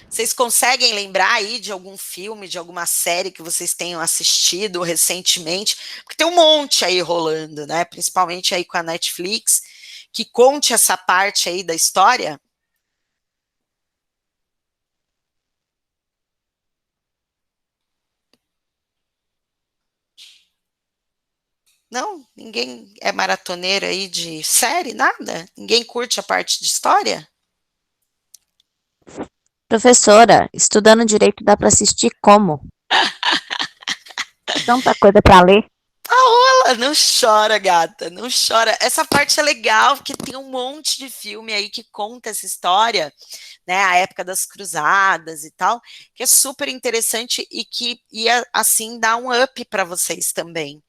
Vocês conseguem lembrar aí de algum filme, de alguma série que vocês tenham assistido recentemente? Porque tem um monte aí rolando, né? Principalmente aí com a Netflix, que conte essa parte aí da história. Não? Ninguém é maratoneiro aí de série? Nada? Ninguém curte a parte de história? Professora, estudando direito dá para assistir como? Tanta coisa para ler. Paola, não chora, gata, não chora. Essa parte é legal, porque tem um monte de filme aí que conta essa história, né, a época das cruzadas e tal, que é super interessante e que ia, assim, dar um up para vocês também.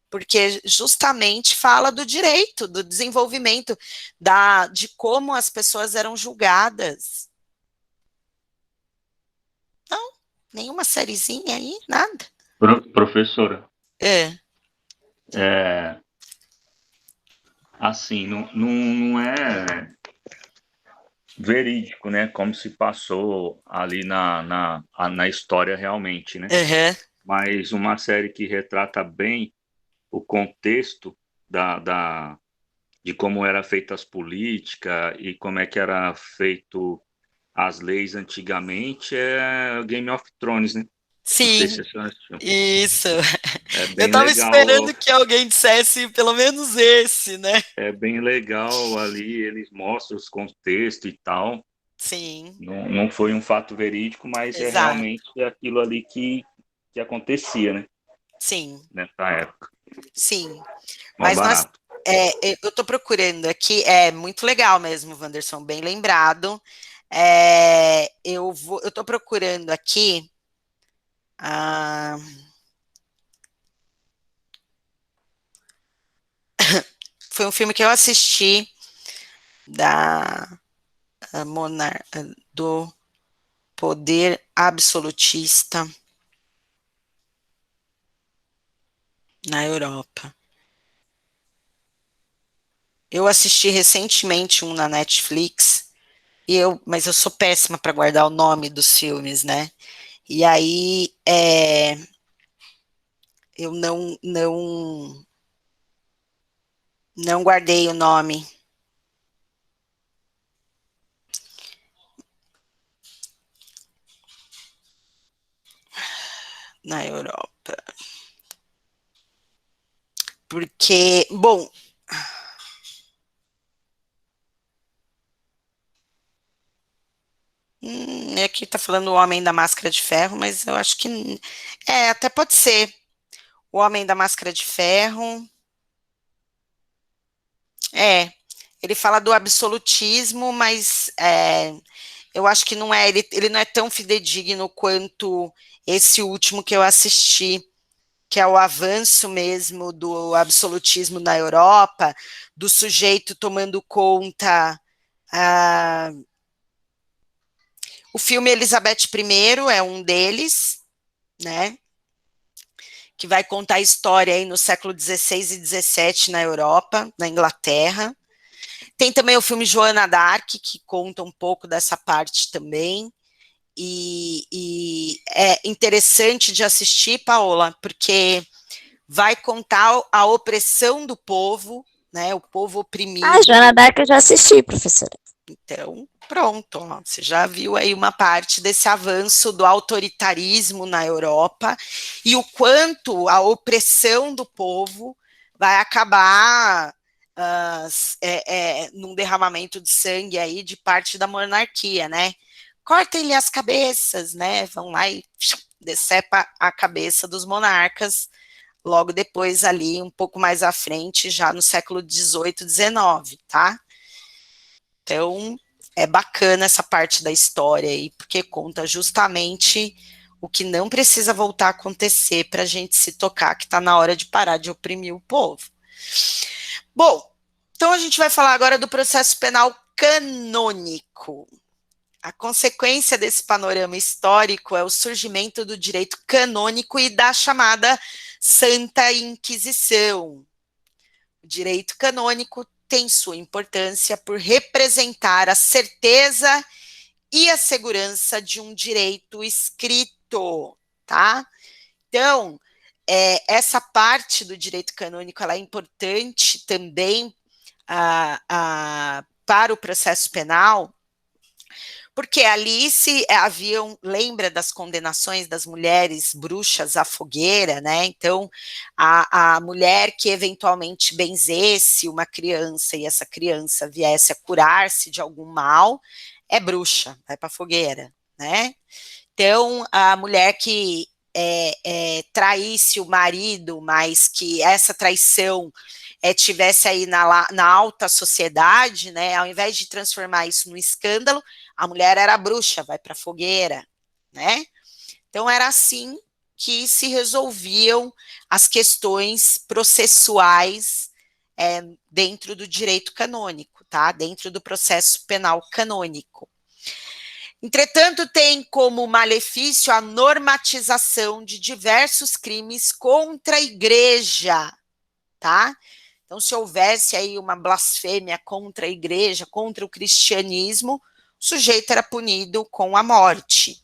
Porque justamente fala do direito, do desenvolvimento, de como as pessoas eram julgadas. Não, nenhuma sériezinha aí, nada. Professora, É. assim, não é verídico, né? Como se passou ali na história realmente, né? Uhum. Mas uma série que retrata bem o contexto de como era feita as políticas e como é que era feito as leis antigamente é Game of Thrones, né? Não sei se Sim, a senhora assistiu. isso. É Eu bem estava legal. esperando que alguém dissesse pelo menos esse, né? É bem legal ali, eles mostram os contextos e tal. Sim, Não foi um fato verídico, mas é exato. realmente aquilo ali que acontecia, né? Sim, Nessa época. sim. Mó Mas barato. eu estou procurando aqui, é muito legal mesmo, Wanderson, bem lembrado. Eu estou procurando aqui. ah, Foi um filme que eu assisti da do poder absolutista na Europa. Eu assisti recentemente um na Netflix, mas eu sou péssima para guardar o nome dos filmes, né? E aí eu não guardei o nome. Na Europa. Porque, bom, aqui tá falando o Homem da Máscara de Ferro, mas eu acho que até pode ser. O Homem da Máscara de Ferro. Ele fala do absolutismo, mas eu acho que não é, ele não é tão fidedigno quanto esse último que eu assisti, que é o avanço mesmo do absolutismo na Europa, do sujeito tomando conta. O filme Elizabeth I é um deles, né? Que vai contar a história aí no século XVI e XVII na Europa, na Inglaterra. Tem também o filme Joana d'Arc, que conta um pouco dessa parte também. E é interessante de assistir, Paola, porque vai contar a opressão do povo, né? O povo oprimido. Ah, Joana d'Arc eu já assisti, professora. Então, pronto, ó, você já viu aí uma parte desse avanço do autoritarismo na Europa e o quanto a opressão do povo vai acabar num derramamento de sangue aí de parte da monarquia, né? Cortem-lhe as cabeças, né? Vão lá e decepa a cabeça dos monarcas, logo depois ali, um pouco mais à frente, já no século XVIII, XIX, tá? Então, é bacana essa parte da história aí, porque conta justamente o que não precisa voltar a acontecer para a gente se tocar que está na hora de parar de oprimir o povo. Bom, então a gente vai falar agora do processo penal canônico. A consequência desse panorama histórico é o surgimento do direito canônico e da chamada Santa Inquisição. O direito canônico tem sua importância por representar a certeza e a segurança de um direito escrito, tá? Então, essa parte do direito canônico ela é importante também para o processo penal, porque ali haviam, lembra das condenações das mulheres bruxas à fogueira, né? Então, a mulher que eventualmente benzesse uma criança e essa criança viesse a curar-se de algum mal, é bruxa, vai para a fogueira, né? Então, a mulher que traísse o marido, mas que essa traição tivesse aí na alta sociedade, né? Ao invés de transformar isso num escândalo, a mulher era bruxa, vai para a fogueira, né? Então, era assim que se resolviam as questões processuais dentro do direito canônico, tá? Dentro do processo penal canônico. Entretanto, tem como malefício a normatização de diversos crimes contra a igreja, tá? Então, se houvesse aí uma blasfêmia contra a igreja, contra o cristianismo, o sujeito era punido com a morte.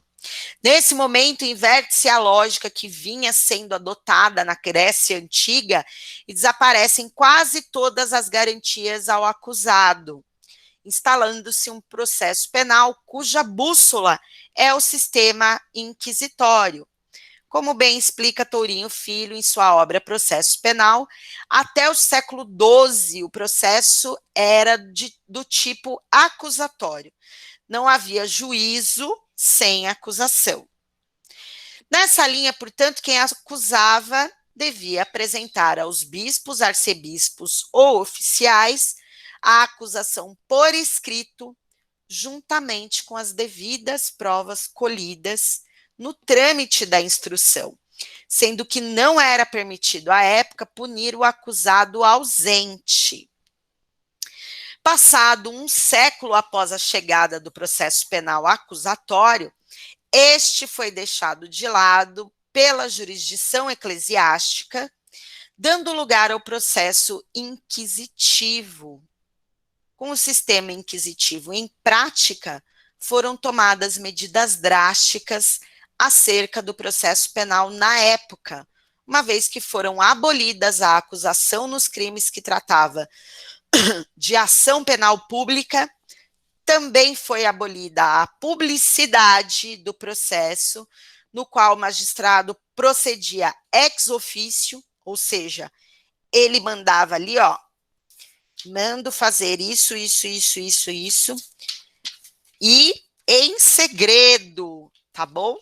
Nesse momento, inverte-se a lógica que vinha sendo adotada na Grécia Antiga e desaparecem quase todas as garantias ao acusado, instalando-se um processo penal cuja bússola é o sistema inquisitório. Como bem explica Tourinho Filho em sua obra Processo Penal, até o século XII o processo era do tipo acusatório. Não havia juízo sem acusação. Nessa linha, portanto, quem acusava devia apresentar aos bispos, arcebispos ou oficiais a acusação por escrito, juntamente com as devidas provas colhidas no trâmite da instrução, sendo que não era permitido à época punir o acusado ausente. Passado um século após a chegada do processo penal acusatório, este foi deixado de lado pela jurisdição eclesiástica, dando lugar ao processo inquisitivo. Com o sistema inquisitivo em prática, foram tomadas medidas drásticas acerca do processo penal na época, uma vez que foram abolidas a acusação nos crimes que tratava de ação penal pública, também foi abolida a publicidade do processo, no qual o magistrado procedia ex officio, ou seja, ele mandava ali, ó, mando fazer isso, e em segredo, tá bom?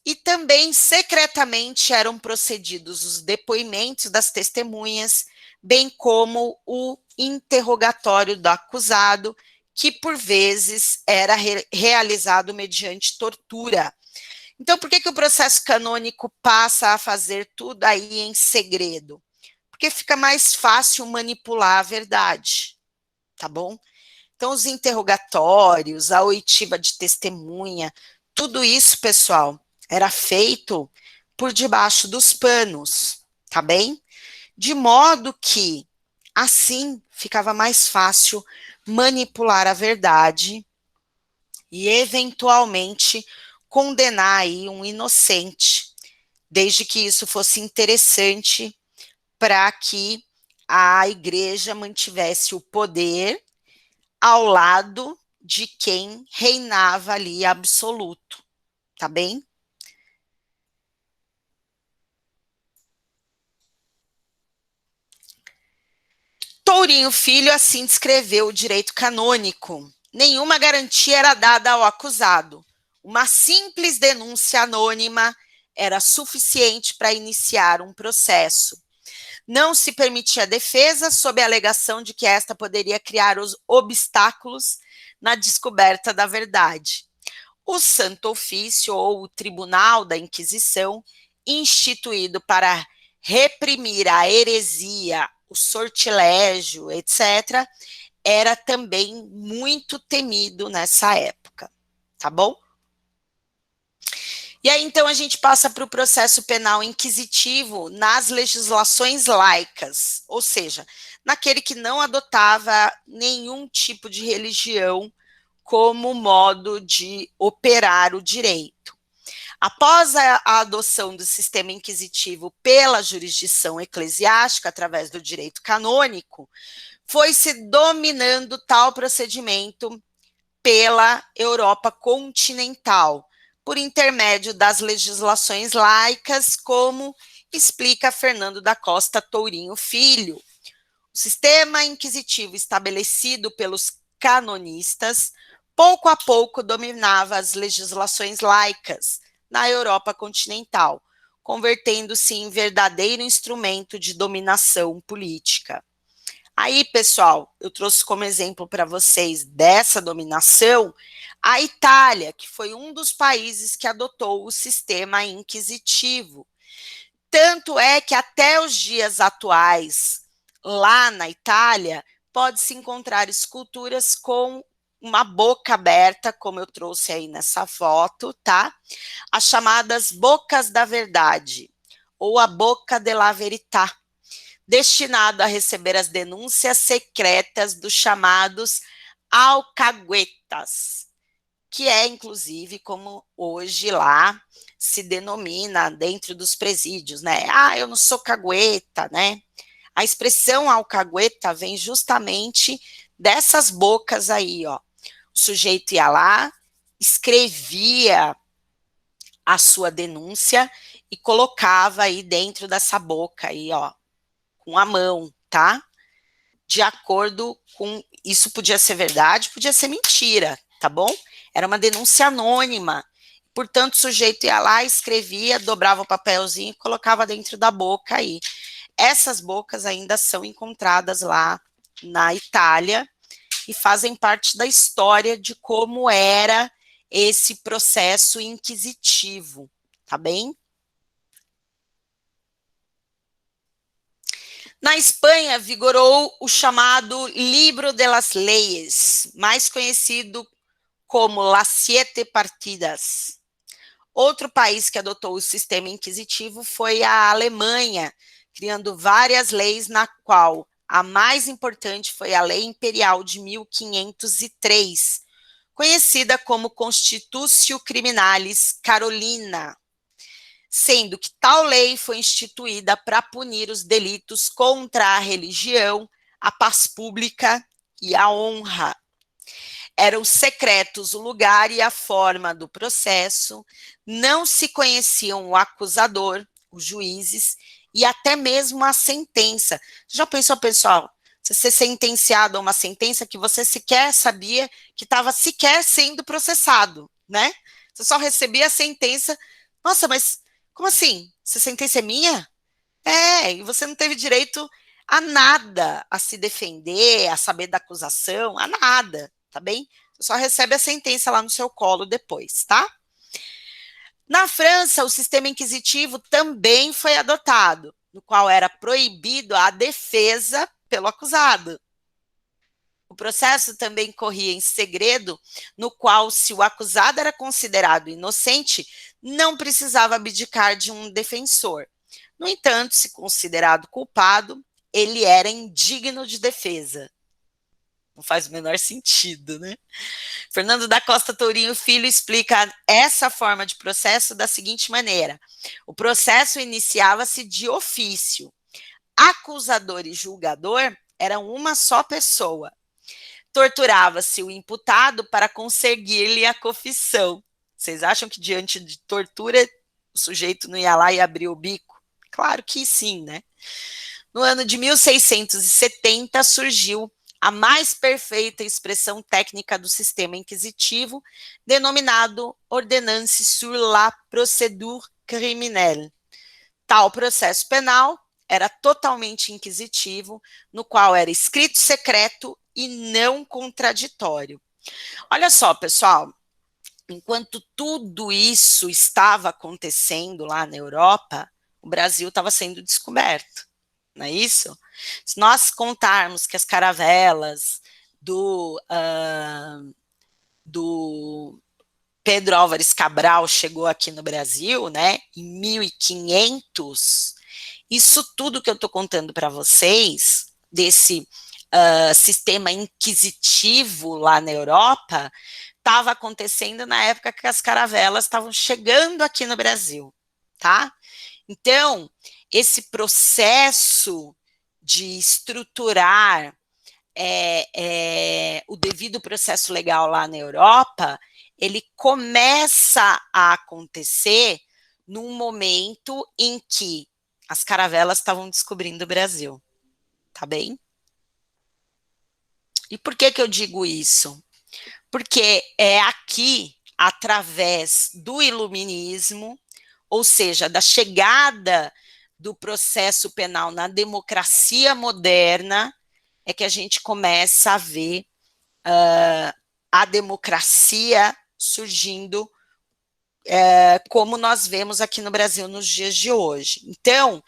E também secretamente eram procedidos os depoimentos das testemunhas, bem como o interrogatório do acusado, que por vezes era realizado mediante tortura. Então, por que o processo canônico passa a fazer tudo aí em segredo? Porque fica mais fácil manipular a verdade, tá bom? Então, os interrogatórios, a oitiva de testemunha, tudo isso, pessoal, era feito por debaixo dos panos, tá bem? De modo que, assim, ficava mais fácil manipular a verdade e, eventualmente, condenar aí um inocente, desde que isso fosse interessante para que a igreja mantivesse o poder ao lado de quem reinava ali absoluto, tá bem? Tourinho Filho assim descreveu o direito canônico. Nenhuma garantia era dada ao acusado. Uma simples denúncia anônima era suficiente para iniciar um processo. Não se permitia defesa sob a alegação de que esta poderia criar os obstáculos na descoberta da verdade. O Santo Ofício, ou o Tribunal da Inquisição, instituído para reprimir a heresia, o sortilégio, etc., era também muito temido nessa época, tá bom? E aí, então, a gente passa para o processo penal inquisitivo nas legislações laicas, ou seja, naquele que não adotava nenhum tipo de religião como modo de operar o direito. Após a adoção do sistema inquisitivo pela jurisdição eclesiástica, através do direito canônico, foi-se dominando tal procedimento pela Europa continental, por intermédio das legislações laicas, como explica Fernando da Costa Tourinho Filho. O sistema inquisitivo estabelecido pelos canonistas, pouco a pouco dominava as legislações laicas na Europa continental, convertendo-se em verdadeiro instrumento de dominação política. Aí, pessoal, eu trouxe como exemplo para vocês dessa dominação a Itália, que foi um dos países que adotou o sistema inquisitivo. Tanto é que até os dias atuais, lá na Itália, pode-se encontrar esculturas com uma boca aberta, como eu trouxe aí nessa foto, tá? As chamadas bocas da verdade, ou a boca della verità, destinado a receber as denúncias secretas dos chamados alcaguetas, que é, inclusive, como hoje lá se denomina dentro dos presídios, né? Ah, eu não sou cagueta, né? A expressão alcagueta vem justamente dessas bocas aí, ó. O sujeito ia lá, escrevia a sua denúncia e colocava aí dentro dessa boca aí, ó, com a mão, tá? De acordo com... Isso podia ser verdade, podia ser mentira, tá bom? Era uma denúncia anônima. Portanto, o sujeito ia lá, escrevia, dobrava o papelzinho e colocava dentro da boca aí. Essas bocas ainda são encontradas lá na Itália e fazem parte da história de como era esse processo inquisitivo, tá bem? Na Espanha, vigorou o chamado Libro de las Leyes, mais conhecido como Las Siete Partidas. Outro país que adotou o sistema inquisitivo foi a Alemanha, criando várias leis, na qual a mais importante foi a Lei Imperial de 1503, conhecida como Constitutio Criminalis Carolina, sendo que tal lei foi instituída para punir os delitos contra a religião, a paz pública e a honra. Eram secretos o lugar e a forma do processo, não se conheciam o acusador, os juízes, e até mesmo a sentença. Já pensou, pessoal, você ser sentenciado a uma sentença que você sequer sabia que estava sequer sendo processado, né? Você só recebia a sentença. Nossa, mas como assim? Essa sentença é minha? É, e você não teve direito a nada, a se defender, a saber da acusação, a nada, tá bem? Você só recebe a sentença lá no seu colo depois, tá? Na França, o sistema inquisitivo também foi adotado, no qual era proibido a defesa pelo acusado. processo também corria em segredo, no qual, se o acusado era considerado inocente, não precisava abdicar de um defensor. No entanto, se considerado culpado, ele era indigno de defesa. Não faz o menor sentido, né? Fernando da Costa Tourinho Filho explica essa forma de processo da seguinte maneira: o processo iniciava-se de ofício. Acusador e julgador eram uma só pessoa. Torturava-se o imputado para conseguir-lhe a confissão. Vocês acham que diante de tortura o sujeito não ia lá e abrir o bico? Claro que sim, né? No ano de 1670 surgiu a mais perfeita expressão técnica do sistema inquisitivo, denominado Ordonnance sur la procédure criminelle. Tal processo penal era totalmente inquisitivo, no qual era escrito secreto e não contraditório. Olha só, pessoal, enquanto tudo isso estava acontecendo lá na Europa, o Brasil estava sendo descoberto, não é isso? Se nós contarmos que as caravelas do Pedro Álvares Cabral chegou aqui no Brasil, né, em 1500, isso tudo que eu estou contando para vocês, desse sistema inquisitivo lá na Europa, estava acontecendo na época que as caravelas estavam chegando aqui no Brasil, tá? Então, esse processo de estruturar o devido processo legal lá na Europa, ele começa a acontecer num momento em que as caravelas estavam descobrindo o Brasil, tá bem? E por que eu digo isso? Porque é aqui, através do iluminismo, ou seja, da chegada do processo penal na democracia moderna, é que a gente começa a ver a democracia surgindo como nós vemos aqui no Brasil nos dias de hoje. Então,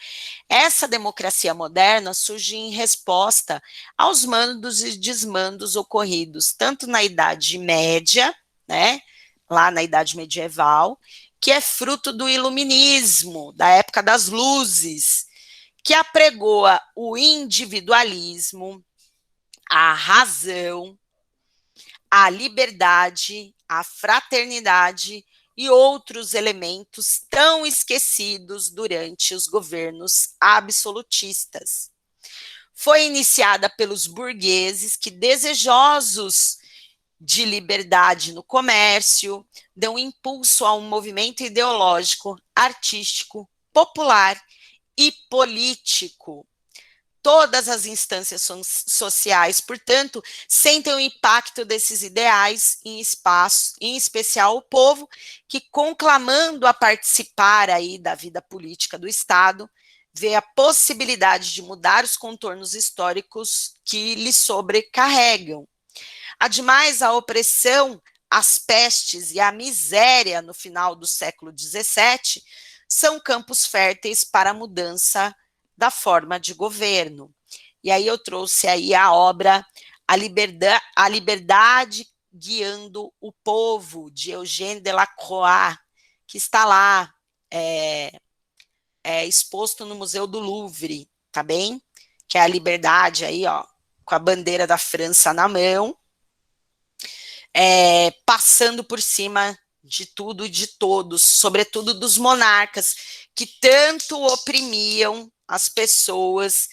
essa democracia moderna surge em resposta aos mandos e desmandos ocorridos tanto na Idade Média, né, lá na Idade Medieval, que é fruto do iluminismo, da época das luzes, que apregoa o individualismo, a razão, a liberdade, a fraternidade e outros elementos tão esquecidos durante os governos absolutistas. Foi iniciada pelos burgueses que, desejosos de liberdade no comércio, dão impulso a um movimento ideológico, artístico, popular e político. Todas as instâncias sociais, portanto, sentem o impacto desses ideais em especial o povo, que, conclamando a participar aí da vida política do Estado, vê a possibilidade de mudar os contornos históricos que lhe sobrecarregam. Ademais, a opressão, as pestes e a miséria no final do século XVII são campos férteis para a mudança da forma de governo. E aí eu trouxe aí a obra A Liberdade Guiando o Povo, de Eugène Delacroix, que está lá exposto no Museu do Louvre, tá bem? Que é a liberdade aí, ó, com a bandeira da França na mão, passando por cima de tudo e de todos, sobretudo dos monarcas, que tanto oprimiam as pessoas,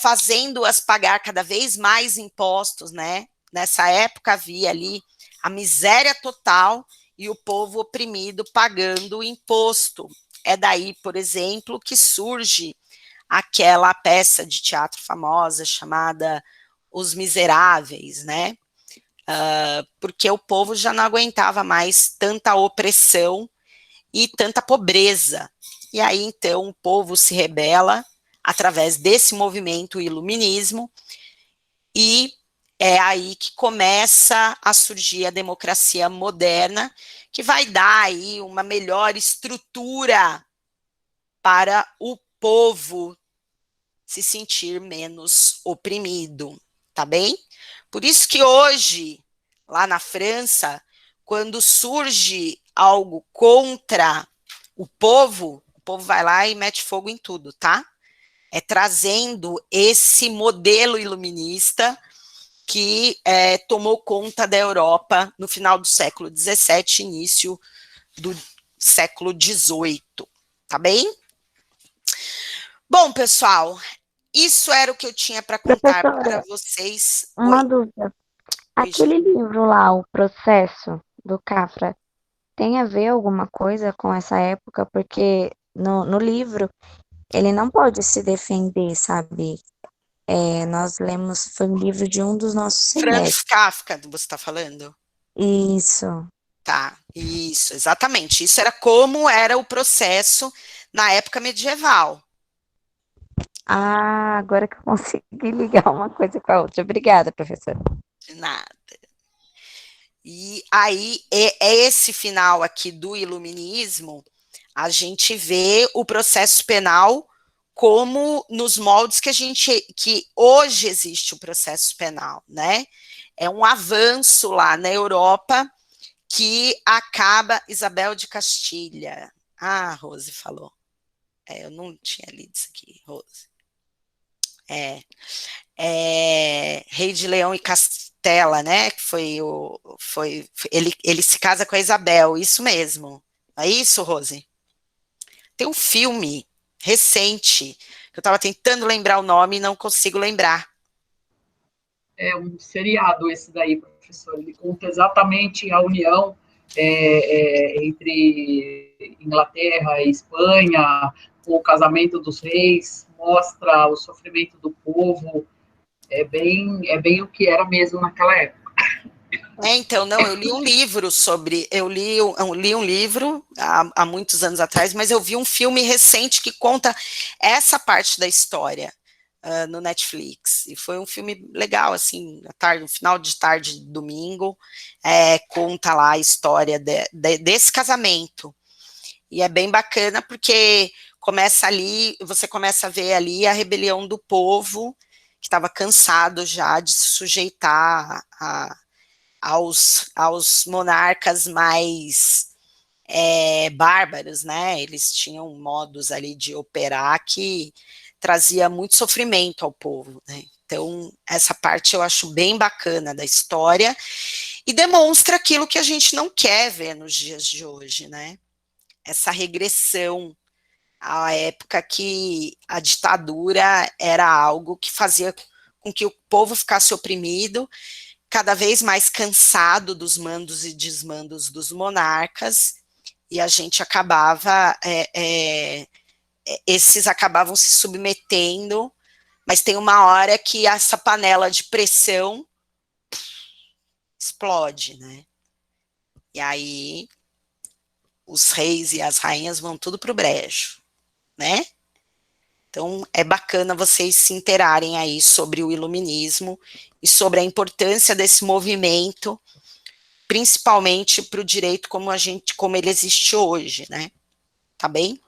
fazendo-as pagar cada vez mais impostos, né? Nessa época havia ali a miséria total e o povo oprimido pagando o imposto. É daí, por exemplo, que surge aquela peça de teatro famosa chamada Os Miseráveis, né? Porque o povo já não aguentava mais tanta opressão e tanta pobreza. E aí, então, o povo se rebela através desse movimento iluminismo, e é aí que começa a surgir a democracia moderna, que vai dar aí uma melhor estrutura para o povo se sentir menos oprimido, tá bem? Por isso que hoje, lá na França, quando surge algo contra o povo vai lá e mete fogo em tudo, tá? É trazendo esse modelo iluminista que tomou conta da Europa no final do século XVII, início do século XVIII, tá bem? Bom, pessoal, isso era o que eu tinha para contar para Professora, vocês. uma Oi, dúvida. oi, Gi. Aquele livro lá, O Processo, do Cafra, tem a ver alguma coisa com essa época? Porque no livro ele não pode se defender, sabe? Nós lemos, foi um livro de um dos nossos Franz semestres. Kafka, você está falando? Isso. Tá, isso, exatamente. Isso era como era o processo na época medieval. Ah, agora que eu consegui ligar uma coisa com a outra. Obrigada, professora. De nada. E aí, é esse final aqui do iluminismo, a gente vê o processo penal como nos moldes que hoje existe o processo penal, né? É um avanço lá na Europa que acaba Isabel de Castilha. Ah, Rose falou. Eu não tinha lido isso aqui, Rose. Rei de Leão e Castela, né? Que ele se casa com a Isabel, isso mesmo. É isso, Rose? Tem um filme recente que eu estava tentando lembrar o nome e não consigo lembrar. É um seriado esse daí, professor. Ele conta exatamente a união entre Inglaterra e Espanha, o casamento dos reis, mostra o sofrimento do povo. É bem o que era mesmo naquela época. Então, não, eu li um livro sobre. Eu li um livro há muitos anos atrás, mas eu vi um filme recente que conta essa parte da história no Netflix. E foi um filme legal, assim, no final de tarde de domingo, conta lá a história desse casamento. E é bem bacana porque começa ali, você começa a ver ali a rebelião do povo, que estava cansado já de se sujeitar aos monarcas mais bárbaros, né? Eles tinham modos ali de operar que trazia muito sofrimento ao povo, né? Então, essa parte eu acho bem bacana da história e demonstra aquilo que a gente não quer ver nos dias de hoje, né? Essa regressão à época que a ditadura era algo que fazia com que o povo ficasse oprimido, cada vez mais cansado dos mandos e desmandos dos monarcas, e a gente acabava, esses acabavam se submetendo, mas tem uma hora que essa panela de pressão explode, né? E aí os reis e as rainhas vão tudo para o brejo, né? Então, é bacana vocês se interarem aí sobre o iluminismo e sobre a importância desse movimento, principalmente para o direito como ele existe hoje, né? Tá bem?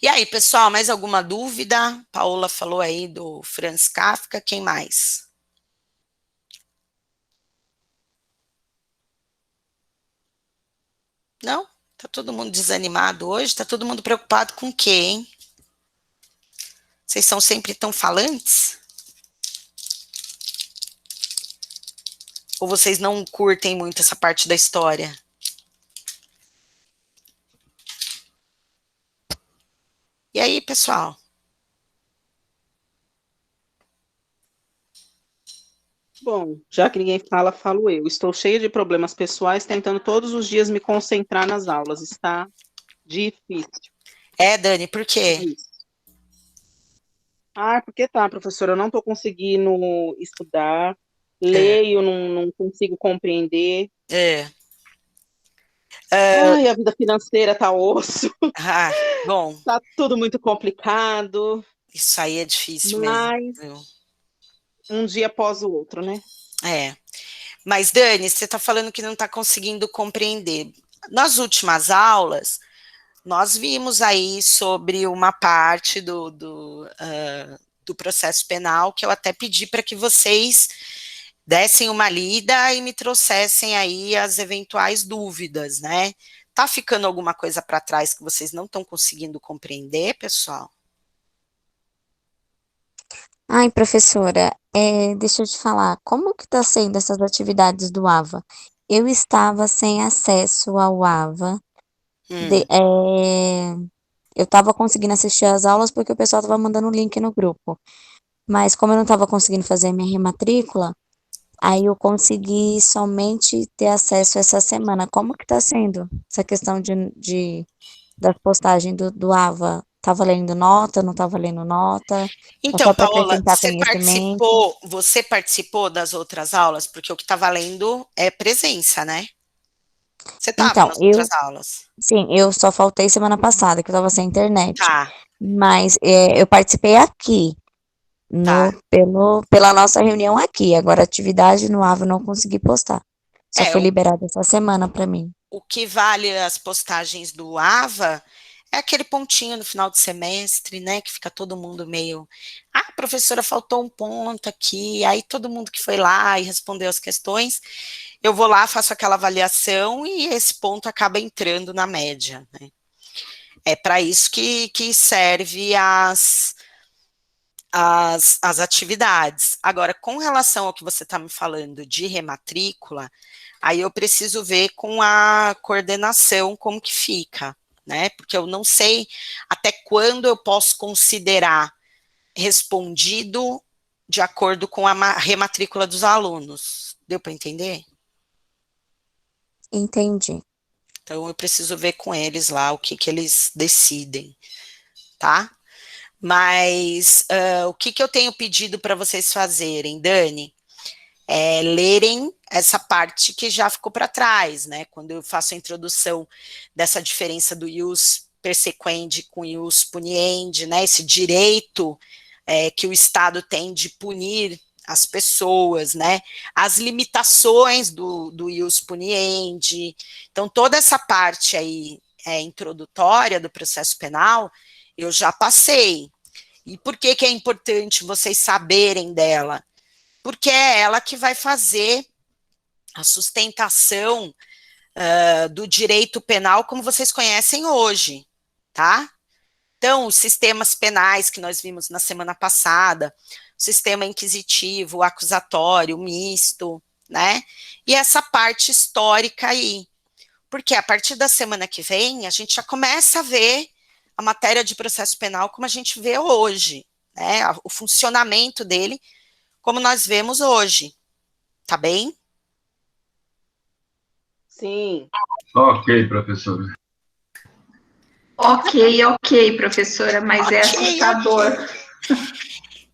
E aí, pessoal, mais alguma dúvida? Paola falou aí do Franz Kafka, quem mais? Não? Tá todo mundo desanimado hoje? Tá todo mundo preocupado com o quê, hein? Vocês são sempre tão falantes? Ou vocês não curtem muito essa parte da história? E aí, pessoal? Bom, já que ninguém fala, falo eu. Estou cheia de problemas pessoais, tentando todos os dias me concentrar nas aulas. Está difícil. Dani, por É quê? isso. Porque tá, professora, eu não estou conseguindo estudar, É, leio, não consigo compreender. é. Ai, a vida financeira tá osso, Bom, tá tudo muito complicado, isso aí é difícil mesmo, mas viu? um dia após o outro, né? É. Mas, Dani, você está falando que não está conseguindo compreender. Nas últimas aulas, nós vimos aí sobre uma parte do processo penal que eu até pedi para que vocês dessem uma lida e me trouxessem aí as eventuais dúvidas, né? Tá ficando alguma coisa para trás que vocês não estão conseguindo compreender, pessoal? Ai, professora, deixa eu te falar, como que está sendo essas atividades do AVA? Eu estava sem acesso ao AVA, Hum. eu estava conseguindo assistir às aulas porque o pessoal estava mandando o link no grupo, mas como eu não estava conseguindo fazer minha rematrícula, aí eu consegui somente ter acesso essa semana. Como que está sendo essa questão das postagens do AVA? Tá valendo nota, não tá valendo nota? É Então, só para Paola, acrescentar conhecimento? você participou das outras aulas? Porque o que está valendo é presença, né? Você estava Então, nas outras aulas. sim, eu só faltei semana passada, que eu tava sem internet. Tá, Mas eu participei aqui, tá. pela nossa reunião aqui. Agora, atividade no AVA eu não consegui postar. Só É, foi liberado essa semana para mim. o que vale as postagens do AVA é aquele pontinho no final do semestre, né, que fica todo mundo meio, professora, faltou um ponto aqui, aí todo mundo que foi lá e respondeu as questões, eu vou lá, faço aquela avaliação e esse ponto acaba entrando na média, né. É para isso que serve as atividades. Agora, com relação ao que você está me falando de rematrícula, aí eu preciso ver com a coordenação como que fica, né? Porque eu não sei até quando eu posso considerar respondido de acordo com a rematrícula dos alunos. Deu para entender? Entendi. Então eu preciso ver com eles lá o que eles decidem, tá? Mas o que eu tenho pedido para vocês fazerem, Dani? É lerem essa parte que já ficou para trás, né? Quando eu faço a introdução dessa diferença do ius persequendi com ius puniendi, né? Esse direito que o Estado tem de punir as pessoas, né? As limitações do ius puniendi. Então, toda essa parte aí introdutória do processo penal, eu já passei. E por que é importante vocês saberem dela? Porque é ela que vai fazer a sustentação do direito penal como vocês conhecem hoje, tá? Então, os sistemas penais que nós vimos na semana passada, o sistema inquisitivo, o acusatório, o misto, né? E essa parte histórica aí. Porque a partir da semana que vem, a gente já começa a ver a matéria de processo penal como a gente vê hoje, né? O funcionamento dele como nós vemos hoje, tá bem? Sim. Ok, professora. Ok, professora, mas é Ok. assustador.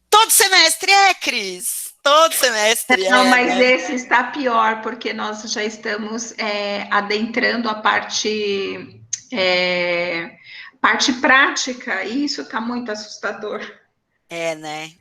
Todo semestre Cris. Todo semestre Não, mas né? esse está pior, porque nós já estamos adentrando a parte prática, e isso está muito assustador. Né?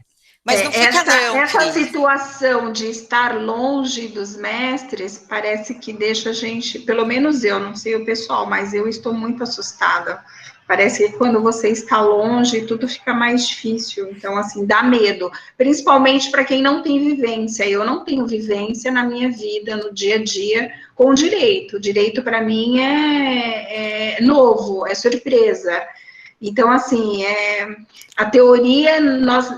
Mas não fica Essa Cris. situação de estar longe dos mestres parece que deixa a gente, pelo menos eu, não sei o pessoal, mas eu estou muito assustada. Parece que quando você está longe, tudo fica mais difícil. Então, assim, dá medo. Principalmente para quem não tem vivência. Eu não tenho vivência na minha vida, no dia a dia, com o direito. O direito, para mim, é novo, é surpresa. Então, assim, a teoria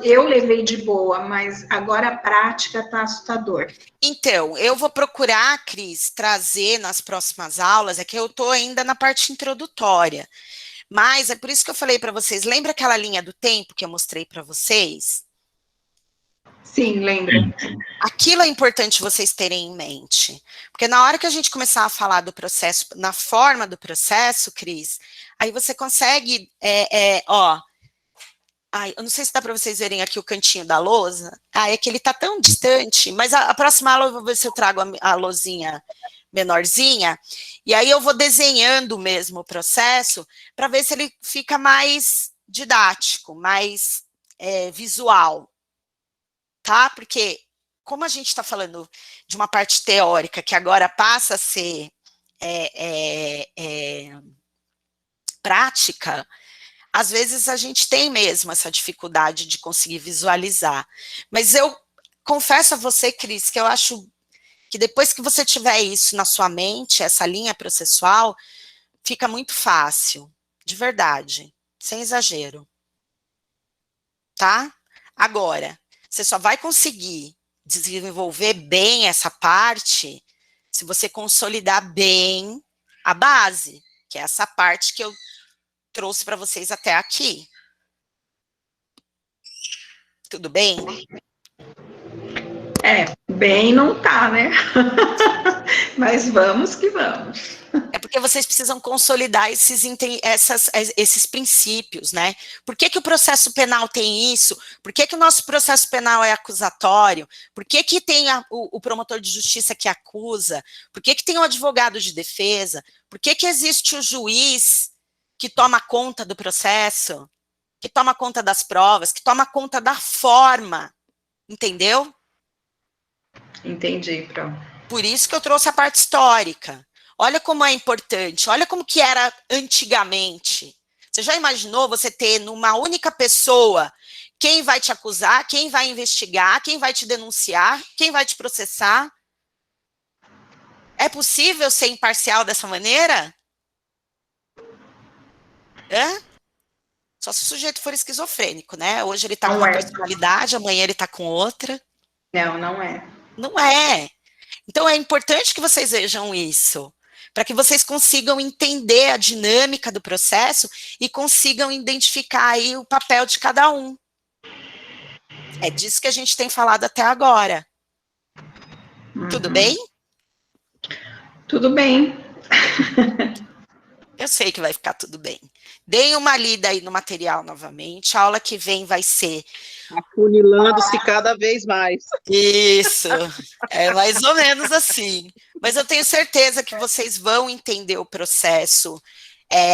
eu levei de boa, mas agora a prática está assustador. Então, eu vou procurar, Cris, trazer nas próximas aulas, é que eu estou ainda na parte introdutória, mas é por isso que eu falei para vocês, lembra aquela linha do tempo que eu mostrei para vocês? Sim, lembro. Aquilo é importante vocês terem em mente, porque na hora que a gente começar a falar do processo, na forma do processo, Cris, aí você consegue, eu não sei se dá para vocês verem aqui o cantinho da lousa, é que ele está tão distante, mas a próxima aula eu vou ver se eu trago a lousinha menorzinha, e aí eu vou desenhando mesmo o processo, para ver se ele fica mais didático, mais visual, tá? Porque como a gente está falando de uma parte teórica que agora passa a ser prática, às vezes a gente tem mesmo essa dificuldade de conseguir visualizar. Mas confesso a você, Cris, que eu acho que depois que você tiver isso na sua mente, essa linha processual, fica muito fácil, de verdade, sem exagero, tá? Agora, você só vai conseguir desenvolver bem essa parte se você consolidar bem a base, que é essa parte que eu trouxe para vocês até aqui. Tudo bem? Bem não tá, né? Mas vamos que vamos. É porque vocês precisam consolidar esses princípios, né? Por que o processo penal tem isso? Por que o nosso processo penal é acusatório? Por que tem o promotor de justiça que acusa? Por que tem o advogado de defesa? Por que existe o juiz que toma conta do processo? Que toma conta das provas? Que toma conta da forma? Entendeu? Entendi, Pro. Por isso que eu trouxe a parte histórica. Olha como é importante, olha como que era antigamente. Você já imaginou você ter numa única pessoa quem vai te acusar, quem vai investigar, quem vai te denunciar, quem vai te processar? É possível ser imparcial dessa maneira? Só se o sujeito for esquizofrênico, né? Hoje ele está com uma personalidade, amanhã ele está com outra. Não, não é. Não é. Então é importante que vocês vejam isso, para que vocês consigam entender a dinâmica do processo e consigam identificar aí o papel de cada um. É disso que a gente tem falado até agora. Tudo bem? Tudo bem. Eu sei que vai ficar tudo bem. Deem uma lida aí no material novamente. A aula que vem vai ser... Afunilando-se cada vez mais. Isso, é mais ou menos assim. Mas eu tenho certeza que vocês vão entender o processo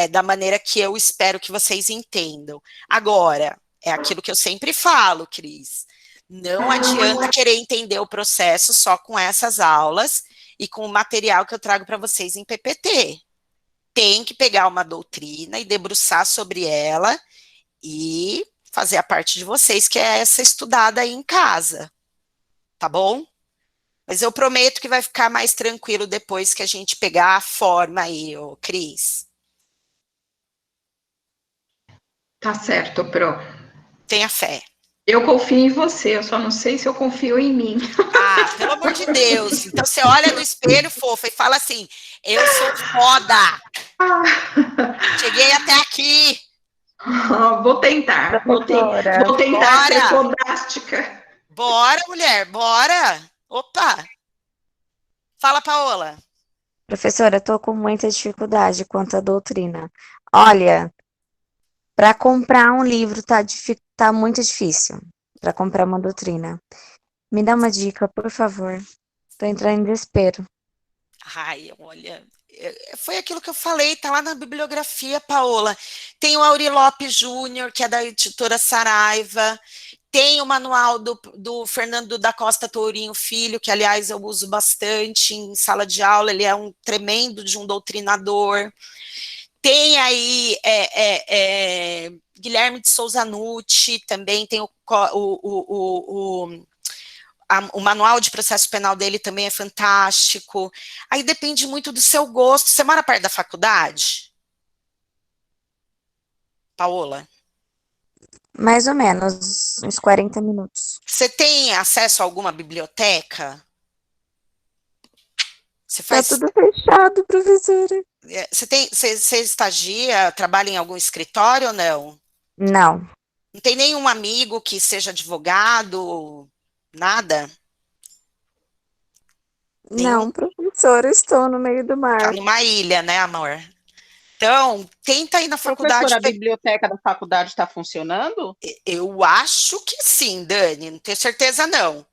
da maneira que eu espero que vocês entendam. Agora, é aquilo que eu sempre falo, Cris. Não adianta querer entender o processo só com essas aulas e com o material que eu trago para vocês em PPT. Tem que pegar uma doutrina e debruçar sobre ela e fazer a parte de vocês, que é essa estudada aí em casa, tá bom? Mas eu prometo que vai ficar mais tranquilo depois que a gente pegar a forma aí, ô Cris. Tá certo, Pro. Tenha fé. Eu confio em você, eu só não sei se eu confio em mim. Ah, pelo amor de Deus. Então você olha no espelho, fofa, e fala assim, eu sou foda. Cheguei até aqui. Vou tentar. Vou tentar Bora. ser fodástica. Bora, mulher, bora. Opa. Fala, Paola. Professora, eu tô com muita dificuldade quanto à doutrina. Olha, para comprar um livro tá muito difícil. Para comprar uma doutrina. Me dá uma dica, por favor. Tô entrando em desespero. Ai, olha, foi aquilo que eu falei, tá lá na bibliografia, Paola. Tem o Auri Lopes Júnior, que é da editora Saraiva. Tem o manual do Fernando da Costa Tourinho Filho, que, aliás, eu uso bastante em sala de aula. Ele é um tremendo de um doutrinador. Tem aí Guilherme de Souza Nucci, também tem o manual de processo penal dele também é fantástico. Aí depende muito do seu gosto. Você mora perto da faculdade? Paola? Mais ou menos, uns 40 minutos. Você tem acesso a alguma biblioteca? Você Tá tudo fechado, professora. Você estagia, trabalha em algum escritório ou não? Não. Não tem nenhum amigo que seja advogado? Nada? Não, professora, estou no meio do mar. Tá numa ilha, né, amor? Então, tenta ir na faculdade. Professora, a biblioteca da faculdade está funcionando? Eu acho que sim, Dani, não tenho certeza não.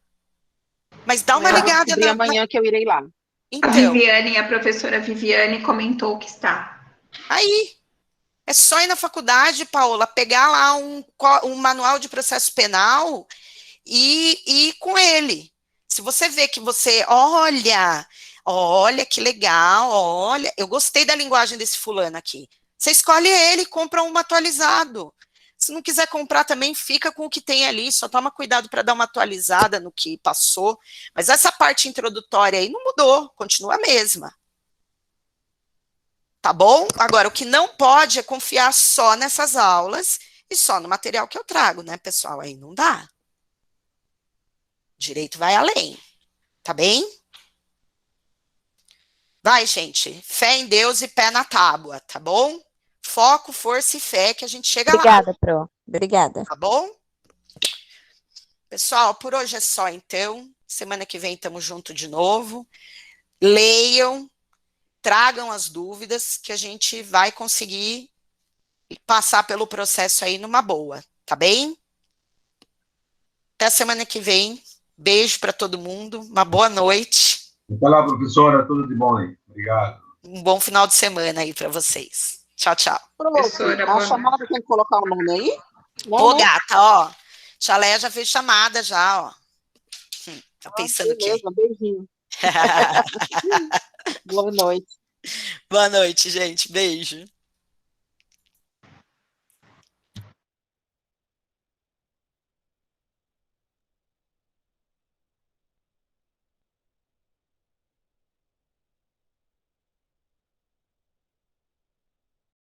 Mas dá uma ligada. Amanhã que eu irei lá. Então, A professora Viviane comentou que está. Aí, é só ir na faculdade, Paola, pegar lá um manual de processo penal e ir com ele. Se você vê que você, olha que legal, olha, eu gostei da linguagem desse fulano aqui. Você escolhe ele e compra um atualizado. Se não quiser comprar também, fica com o que tem ali, só toma cuidado para dar uma atualizada no que passou. Mas essa parte introdutória aí não mudou, continua a mesma. Tá bom? Agora, o que não pode é confiar só nessas aulas e só no material que eu trago, né, pessoal? Aí não dá. Direito vai além, tá bem? Vai, gente. Fé em Deus e pé na tábua, tá bom? Foco, força e fé que a gente chega lá. Obrigada, Pro. Obrigada. Tá bom? Pessoal, por hoje é só então. Semana que vem estamos juntos de novo. Leiam, tragam as dúvidas que a gente vai conseguir passar pelo processo aí numa boa, tá bem? Até semana que vem. Beijo para todo mundo. Uma boa noite. Até lá, professora. Tudo de bom aí. Obrigado. Um bom final de semana aí para vocês. Tchau, tchau. Pronto, Professora, a boa chamada tem que colocar o nome aí? Não, Ô, né? gata, ó. Tia Leia já fez chamada já, ó. Tá Ah, pensando o quê? beleza, beijinho. Boa noite. Boa noite, gente. Beijo.